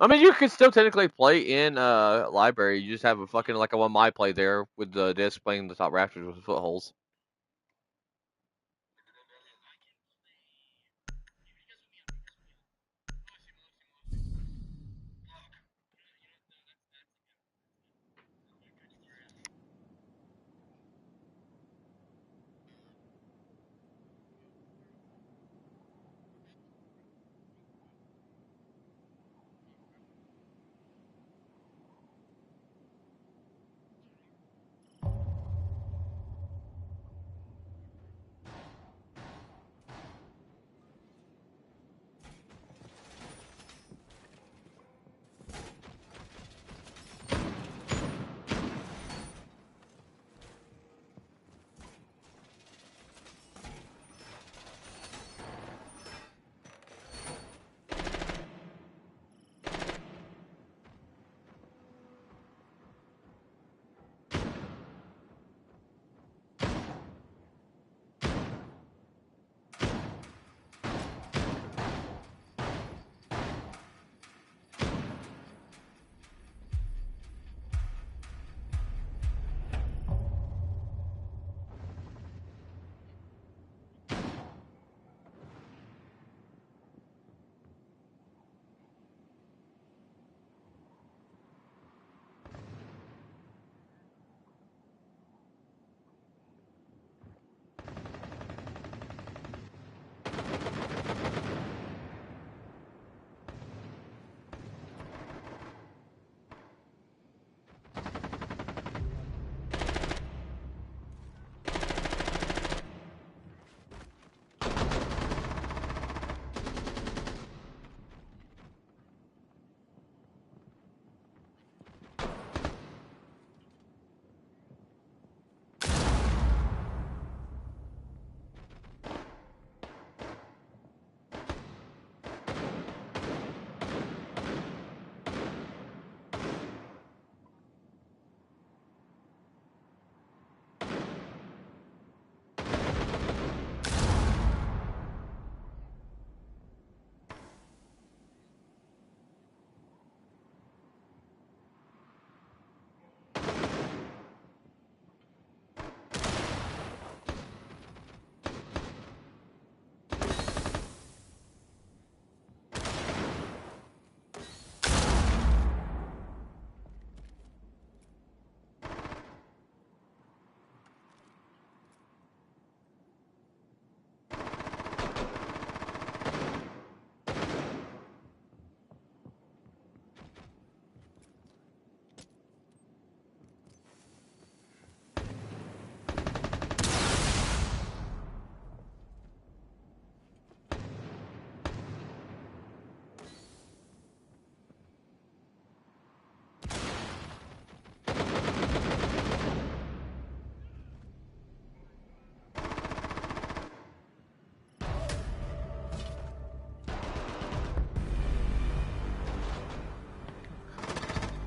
I mean, you could still technically play in library. You just have a fucking like a one my play there with the disc playing the top rafters with footholes.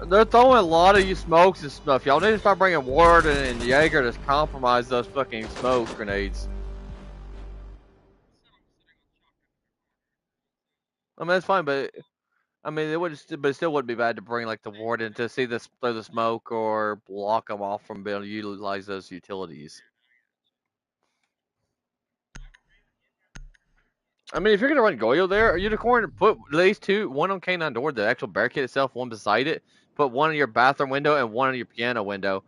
They're throwing a lot of you smokes and stuff. Y'all need to start bringing Warden and Jaeger to compromise those fucking smoke grenades. I mean, that's fine, but I mean, but it still wouldn't be bad to bring like the Warden to see this throw the smoke or block them off from being able to utilize those utilities. I mean, if you're gonna run Goyo there, Unicorn, put at least two, one on K9 door, the actual barricade itself, one beside it. Put one on your bathroom window and one on your piano window.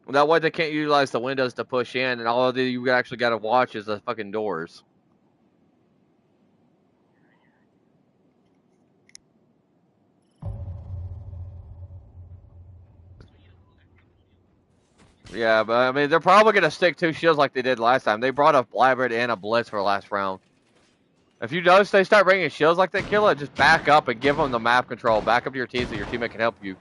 That way they can't utilize the windows to push in, and all you actually got to watch is the fucking doors. Yeah, but I mean, they're probably gonna stick two shields like they did last time. They brought a Blabbert and a Blitz for last round. If you notice they start bringing shields like that, Killer, just back up and give them the map control. Back up to your team so your teammate can help you.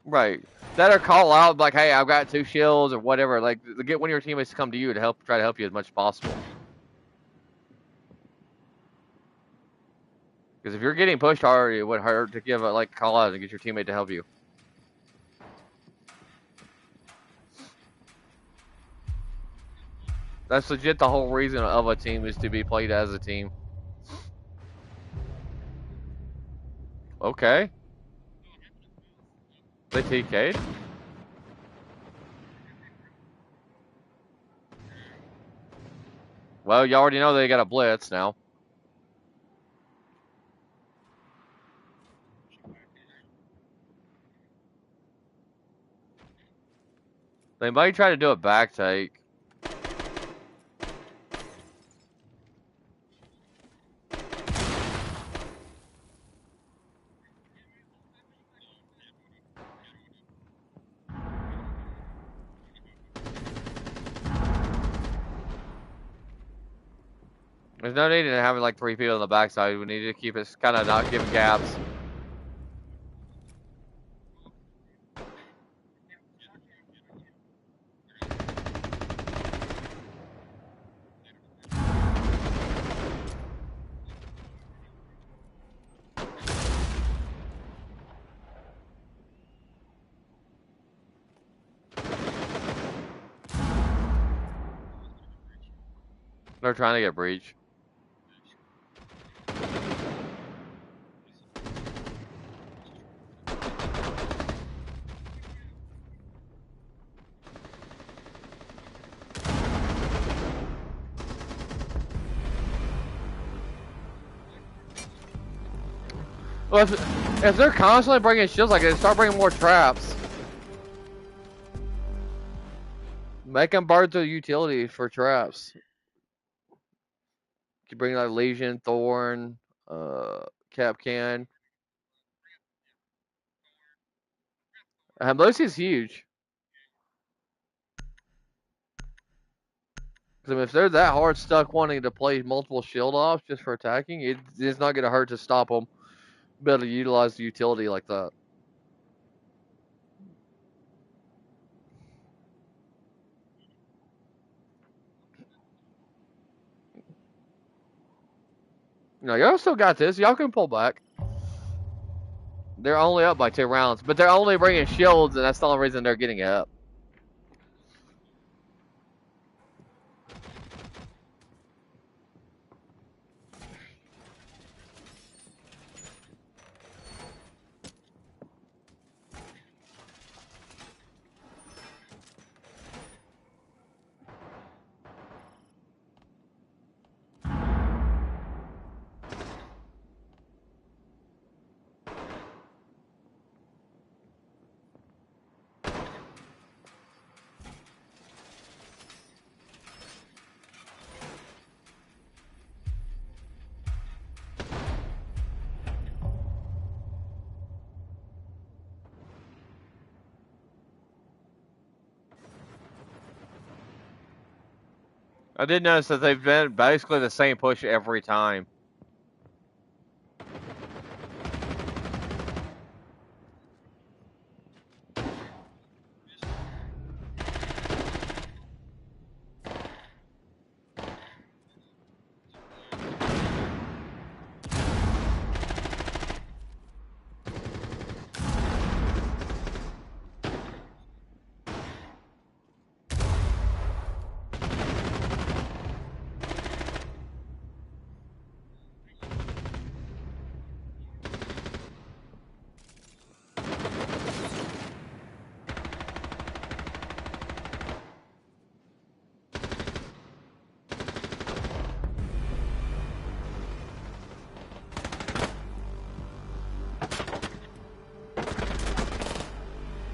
Right. That or call out like, hey, I've got two shields or whatever. Like, get one of your teammates to come to you to try to help you as much as possible. Because if you're getting pushed hard, it would hurt to give a call out and get your teammate to help you. That's legit the whole reason of a team is to be played as a team. Okay. They TK'd? Well, you already know they got a blitz now. They might try to do a back take. There's no need in having like 3 people on the backside. We need to keep it kind of not giving gaps. They're trying to get breach. Well, if they're constantly bringing shields like this, start bringing more traps. Make them burn through utility for traps. You bring like Legion, Thorn, Capcan. Lucy's huge. Because if they're that hard stuck wanting to play multiple shield offs just for attacking, it's not going to hurt to stop them. Be able to utilize the utility like that. No, y'all still got this. Y'all can pull back. They're only up by 2 rounds, but they're only bringing shields, and that's the only reason they're getting up. I did notice that they've been basically the same push every time.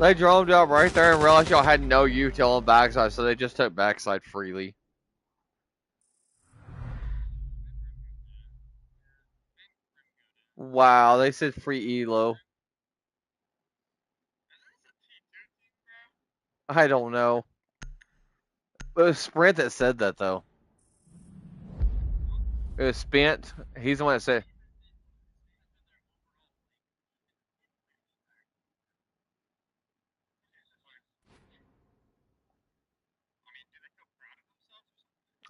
They droned up right there and realized y'all had no util on backside, so they just took backside freely. Wow, they said free elo. I don't know. It was Sprint that said that, though. It was Spent. He's the one that said.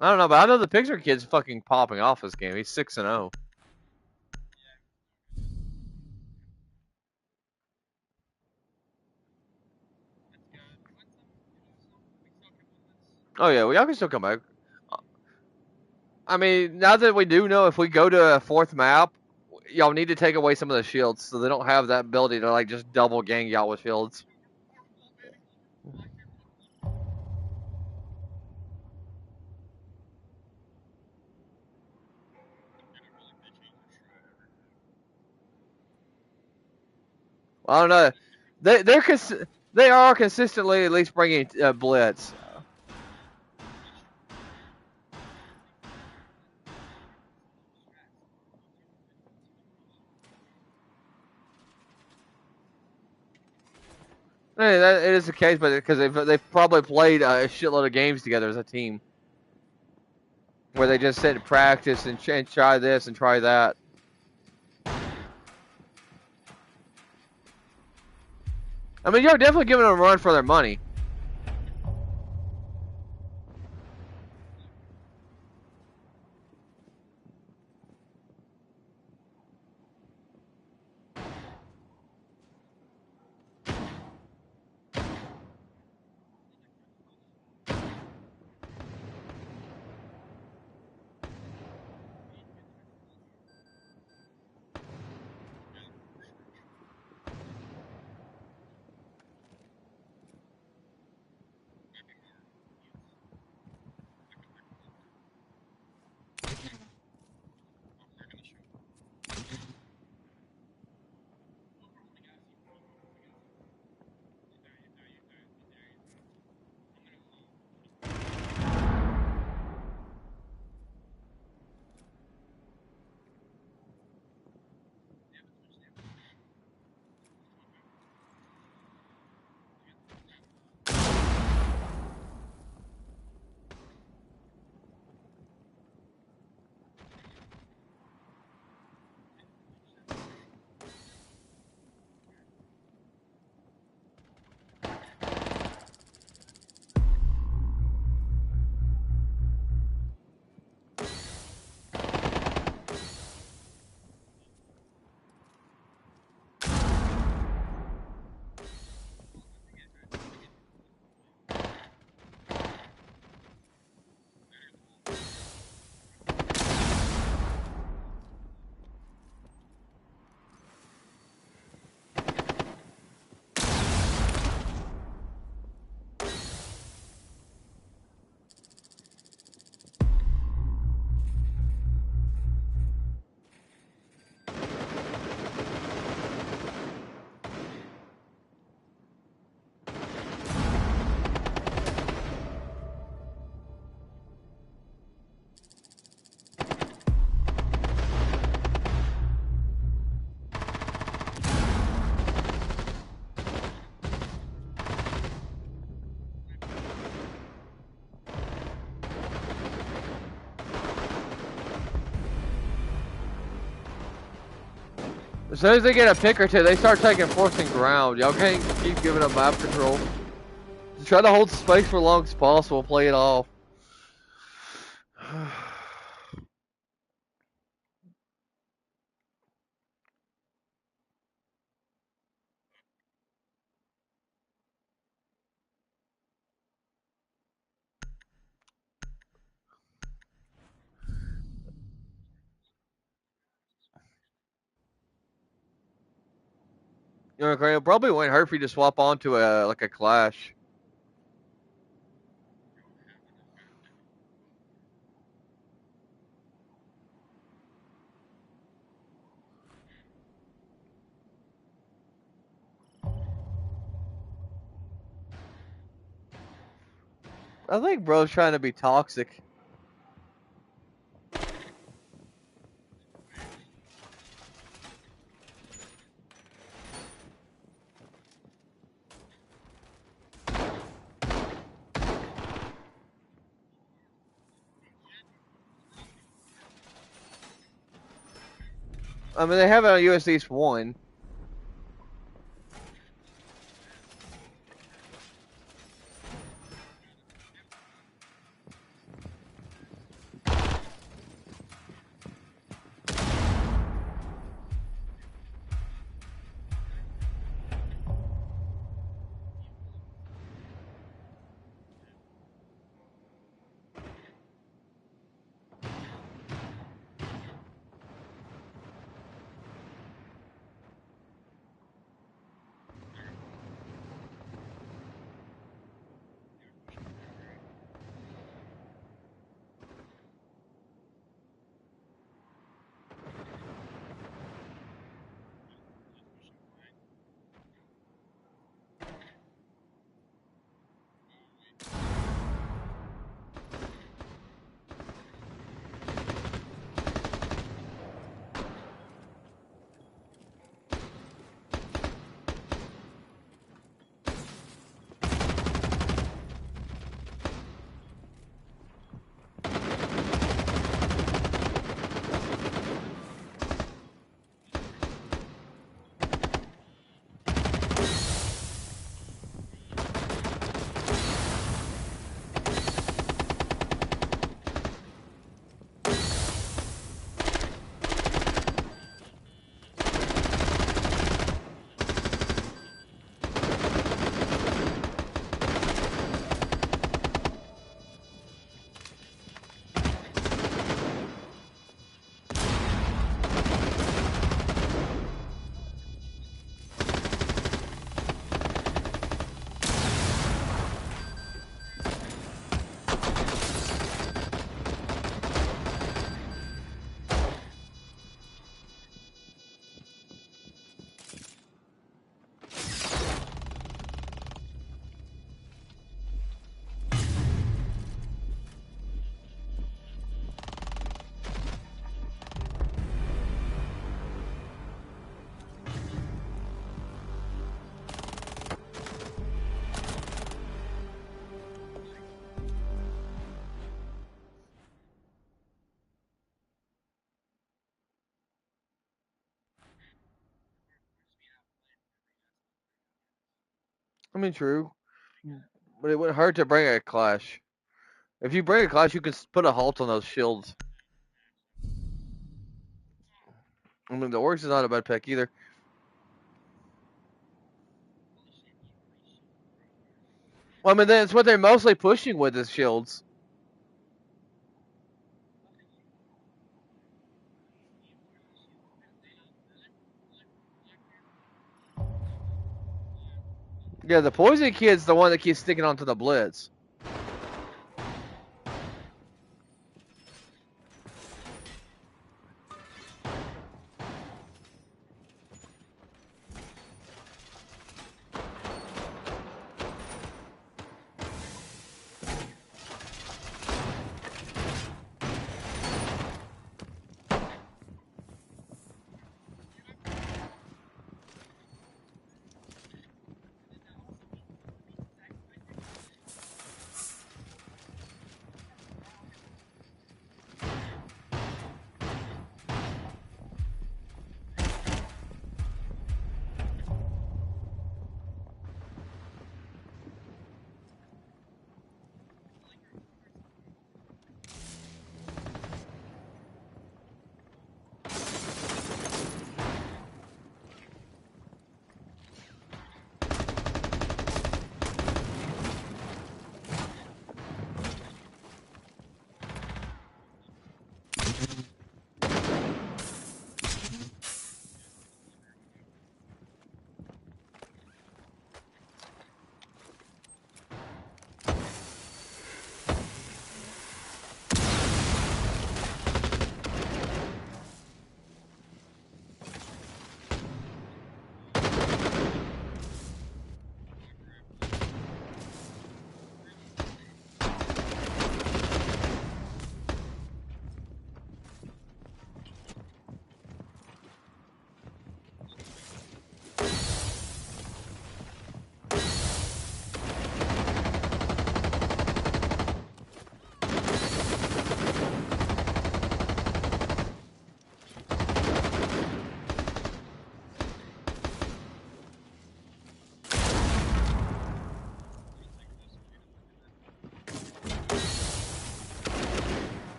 I don't know, but I know the Picture Kid's fucking popping off this game. He's 6-0. Oh yeah, well, y'all can still come back. I mean, now that we do know, if we go to a fourth map, y'all need to take away some of the shields so they don't have that ability to like just double gang y'all with shields. I don't know. They are consistently at least bringing blitz. Hey, that it is the case, but because they've probably played a shitload of games together as a team, where they just sit and practice and try this and try that. I mean, you're definitely giving them a run for their money. As soon as they get a pick or two, they start taking forcing ground. Y'all can't keep giving up map control. Just try to hold space for as long as possible. Play it off. You know, it probably wouldn't hurt for you to swap onto a like a clash. I think bro's trying to be toxic. I mean, they have it on US East 1. I mean, true, but it wouldn't hurt to bring a clash. If you bring a clash, you can put a halt on those shields. I mean, the orcs is not a bad pick either. Well, I mean, that's what they're mostly pushing with is shields. Yeah, the poison kid's the one that keeps sticking onto the blitz.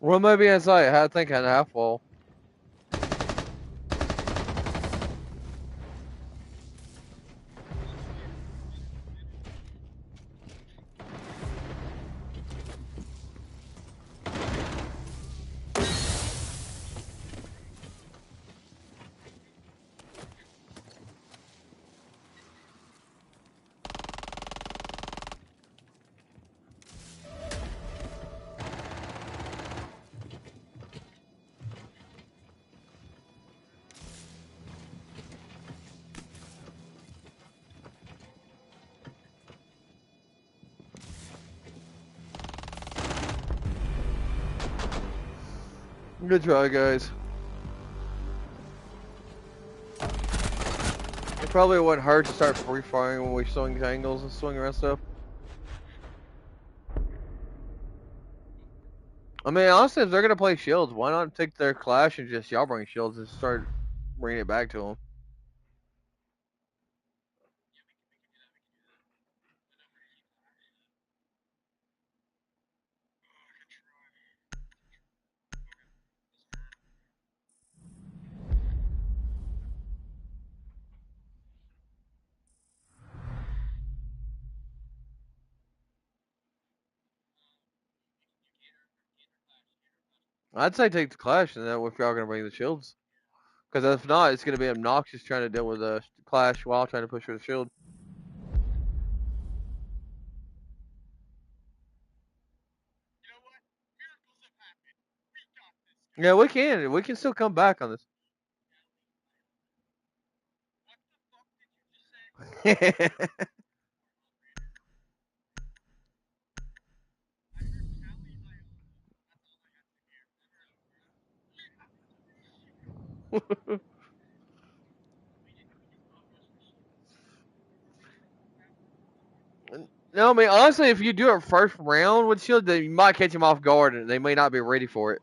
Well, maybe inside. I think at half wall. Good try, guys. It probably wouldn't hurt to start free firing when we swing angles and swing around stuff. I mean, honestly, if they're gonna play shields, why not take their clash and just y'all bring shields and start bringing it back to them? I'd say take the clash and then if y'all gonna bring the shields. Because if not, it's gonna be obnoxious trying to deal with a clash while trying to push for the shield. Yeah, we can. We can still come back on this. No, I mean honestly, if you do it first round with shield, then you might catch them off guard, and they may not be ready for it.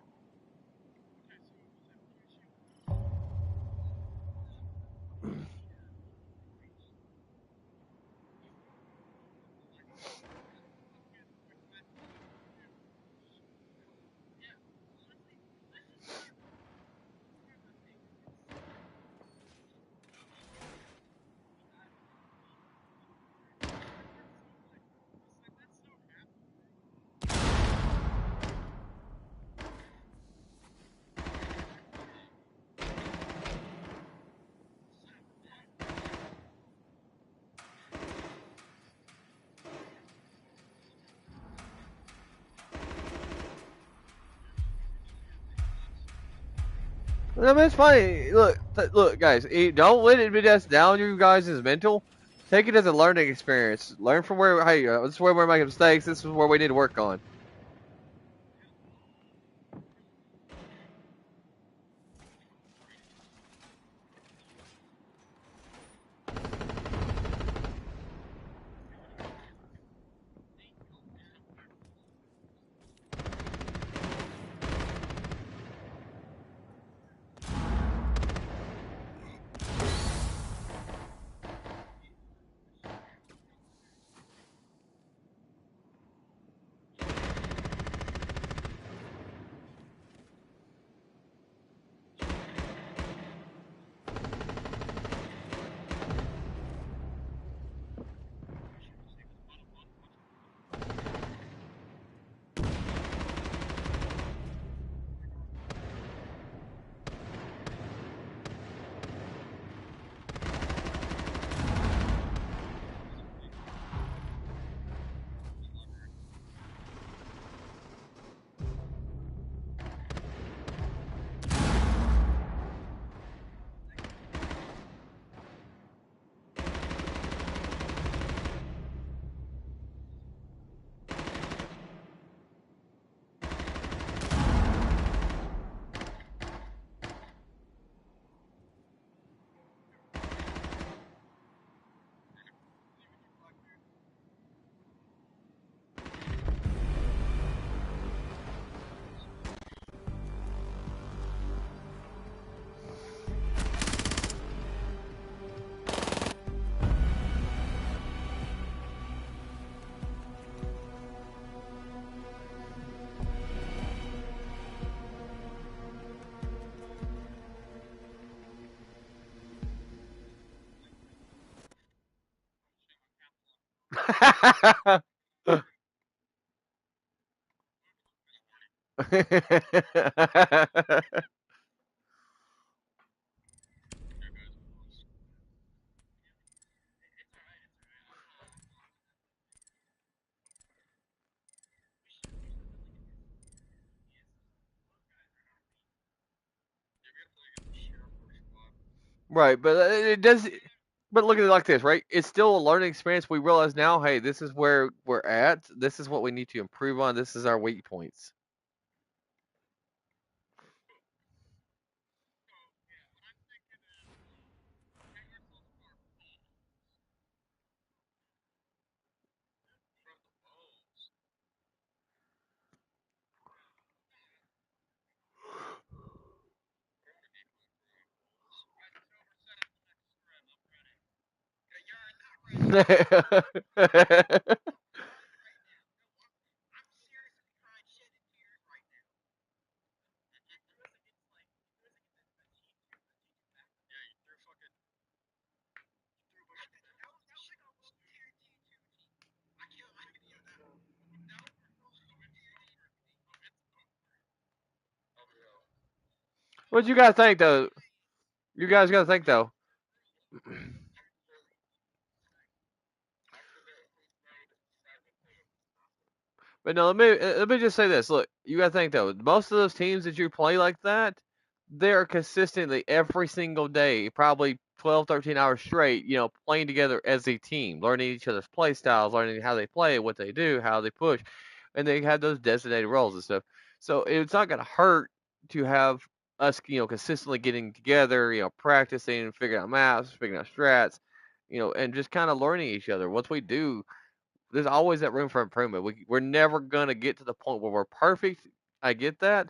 I mean, it's funny. Look, guys. Don't let it be just down you guys' mental. Take it as a learning experience. Learn from where. Hey, this is where we're making mistakes. This is where we need to work on. Right, but it does. But look at it like this, right? It's still a learning experience. We realize now, hey, this is where we're at. This is what we need to improve on. This is our weak points. What you gotta think though? You guys gotta think though. But no, let me just say this. Look, you gotta think though. Most of those teams that you play like that, they're consistently every single day, probably 12, 13 hours straight. Playing together as a team, learning each other's play styles, learning how they play, what they do, how they push, and they have those designated roles and stuff. So it's not gonna hurt to have us, consistently getting together, practicing, figuring out maps, figuring out strats, and just kind of learning each other. Once we do, there's always that room for improvement. We're never gonna get to the point where we're perfect. I get that,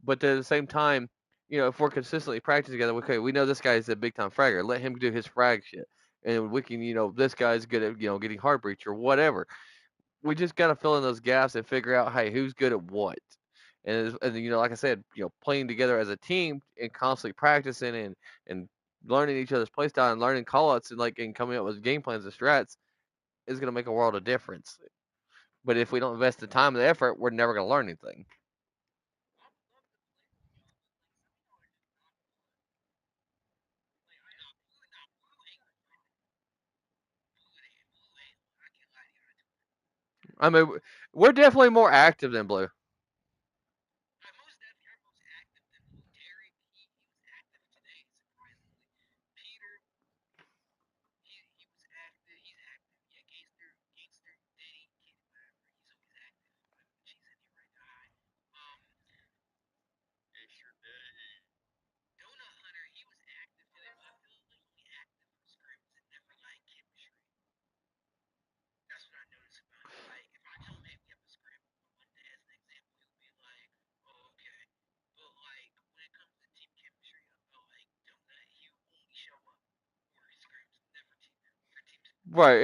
but at the same time, if we're consistently practicing together, okay, we know this guy's a big time fragger. Let him do his frag shit, and we can, this guy's good at getting hard breach or whatever. We just gotta fill in those gaps and figure out, hey, who's good at what. And like I said, playing together as a team and constantly practicing and learning each other's playstyle and learning callouts and coming up with game plans and strats is gonna make a world of difference. But if we don't invest the time and the effort, we're never gonna learn anything. I mean, we're definitely more active than Blue. Right,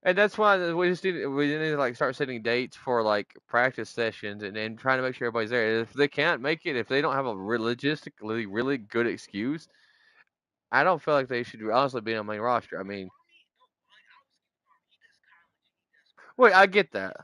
and that's why we need to start setting dates for practice sessions and trying to make sure everybody's there. If they can't make it, if they don't have a logistically really good excuse, I don't feel like they should honestly be on the main roster. I mean, wait, I get that.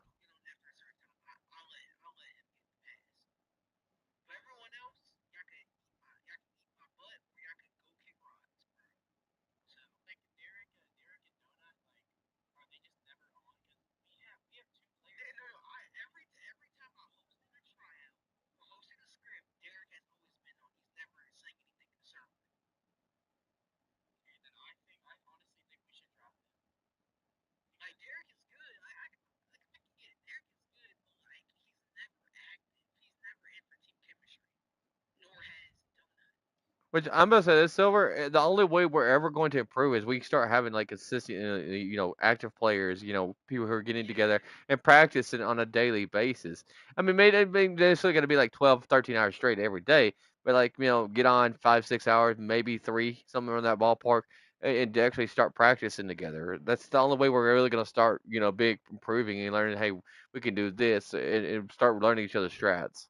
Which I'm gonna say this, Silver. The only way we're ever going to improve is we start having consistent, active players. People who are getting together and practicing on a daily basis. I mean, maybe they're still gonna be 12, 13 hours straight every day, but get on 5, 6 hours, maybe three, somewhere in that ballpark, and to actually start practicing together. That's the only way we're really gonna start, big improving and learning. Hey, we can do this, and start learning each other's strats.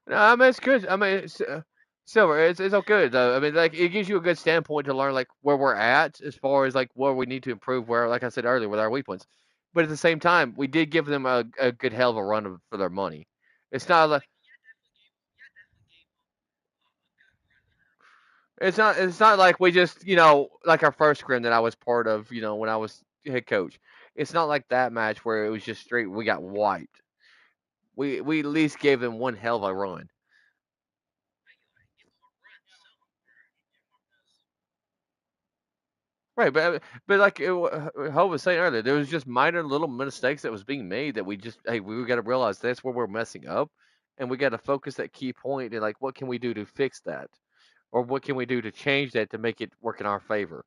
No, I mean it's good. I mean, Silver, it's all good though. I mean, it gives you a good standpoint to learn where we're at as far as where we need to improve. Where, like I said earlier, with our weak points, but at the same time, we did give them a good hell of a run for their money. It's not like it's not like we just like our first scrim that I was part of. When I was head coach, it's not like that match where it was just straight. We got wiped. We at least gave them one hell of a run. Right, but Ho was saying earlier, there was just minor little mistakes that was being made that we got to realize that's where we're messing up, and we got to focus that key point and what can we do to fix that, or what can we do to change that to make it work in our favor.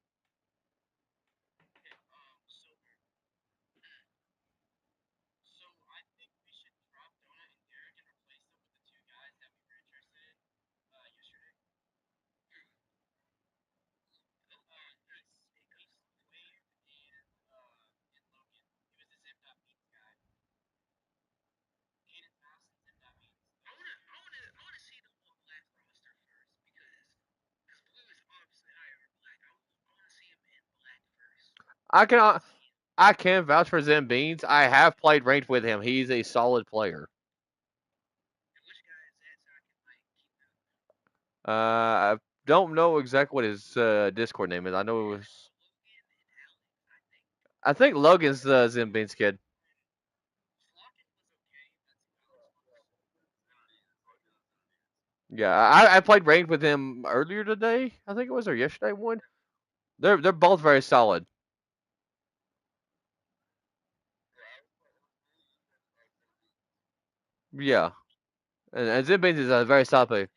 I can uh, I can vouch for Zen Beans. I have played ranked with him. He's a solid player. I don't know exactly what his Discord name is. I know it was. I think Logan's the Zen Beans kid. Yeah, I played ranked with him earlier today. I think it was or yesterday one. They're both very solid. Yeah, and Zimbeans is a very solid player.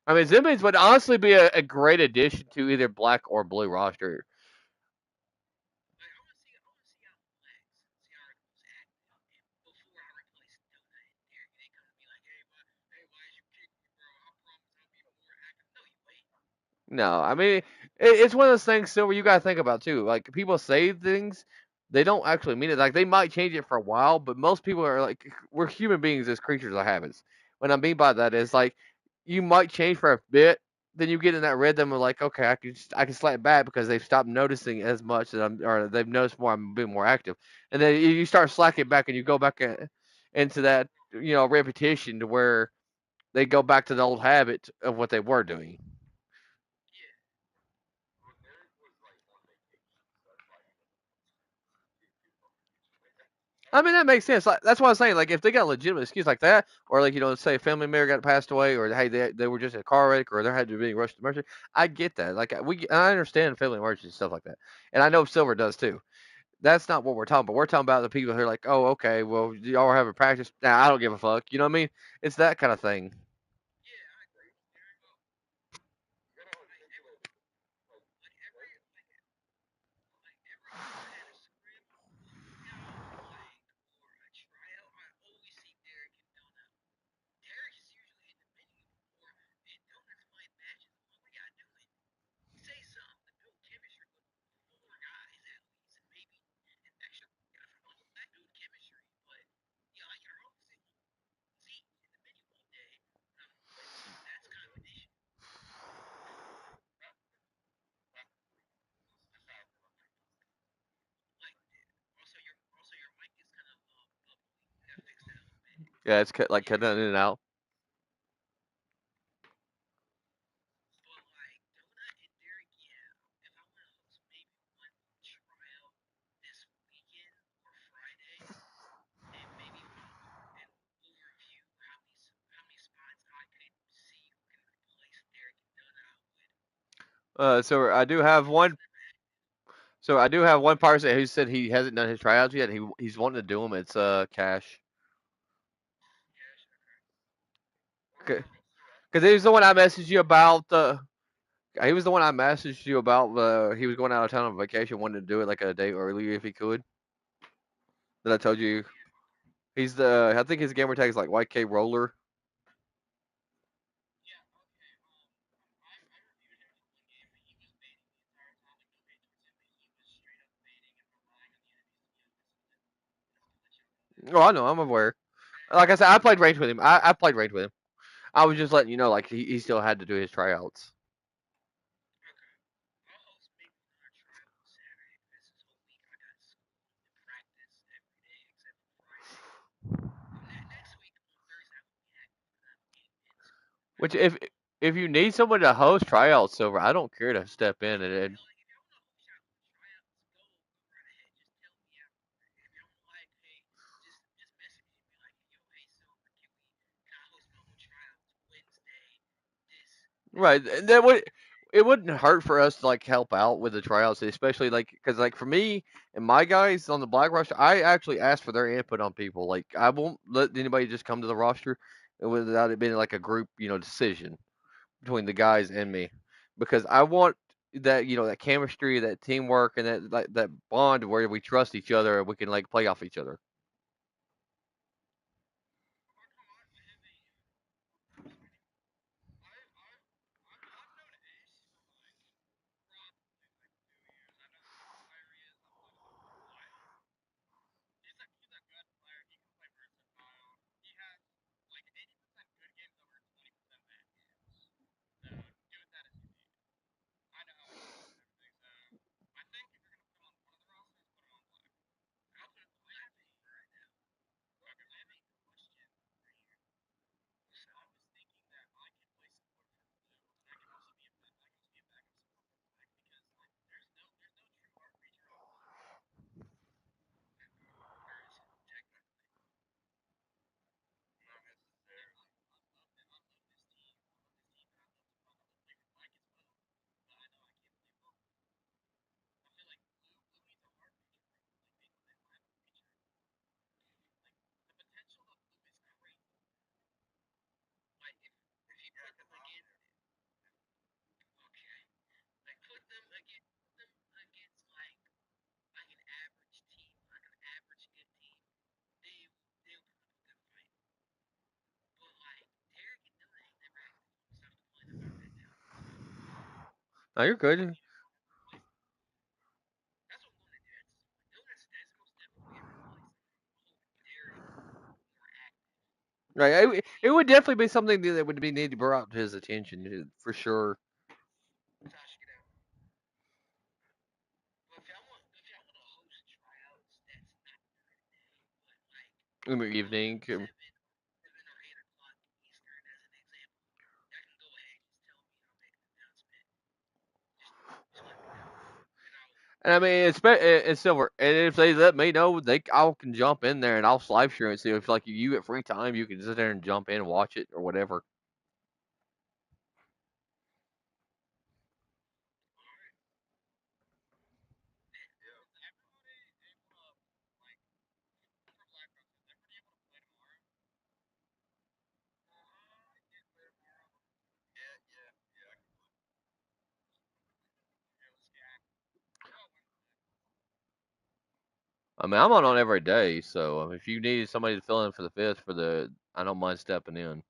I mean, Zimbeans would honestly be a great addition to either black or blue roster. No, I mean it's one of those things, Silver. You gotta think about too. Like people say things, they don't actually mean it. Like they might change it for a while, but most people are like, we're human beings as creatures of habits. What I mean by that is like you might change for a bit, then you get in that rhythm of like, okay, I can slack back because they've stopped noticing as much that or they've noticed more. I'm being more active, and then you start slacking back and you go back into that repetition to where they go back to the old habit of what they were doing. I mean, that makes sense. Like, that's what I was saying. Like, if they got a legitimate excuse like that, or like say a family member got passed away, or hey, they were just in a car wreck, or they had to be rushed to emergency, I get that. Like, I understand family emergency and stuff like that, and I know Silver does too. That's not what we're talking about. We're talking about the people who are like, oh, okay, well, y'all are having practice. Nah, I don't give a fuck. You know what I mean? It's that kind of thing. Yeah, it's like cutting in and out. So I do have one. So I do have one person who said he hasn't done his tryouts yet. He's wanting to do them. It's Cash. Because he was the one I messaged you about. He was the one I messaged you about. He was going out of town on vacation, wanted to do it like a day earlier if he could. That I told you. He's the. I think his gamer tag is like YK Roller. Oh, I know. I'm aware. Like I said, I played range with him. I played range with him. I was just letting you know, like he still had to do his tryouts. Which if you need someone to host tryouts, Silver, I don't care to step in and right. And that would it wouldn't hurt for us to like help out with the tryouts, especially like because like for me and my guys on the Black roster, I actually ask for their input on people. Like I won't let anybody just come to the roster without it being like a group, decision between the guys and me, because I want that that chemistry, that teamwork, and that bond where we trust each other and we can like play off each other. No, you're good. Right, it would definitely be something that would be needed brought to his attention for sure. In the evening. And I mean, it's silver. And if they let me know, I can jump in there and I'll live stream and see if like you get free time, you can sit there and jump in and watch it or whatever. I mean, I'm on every day, so if you need somebody to fill in for the fifth I don't mind stepping in.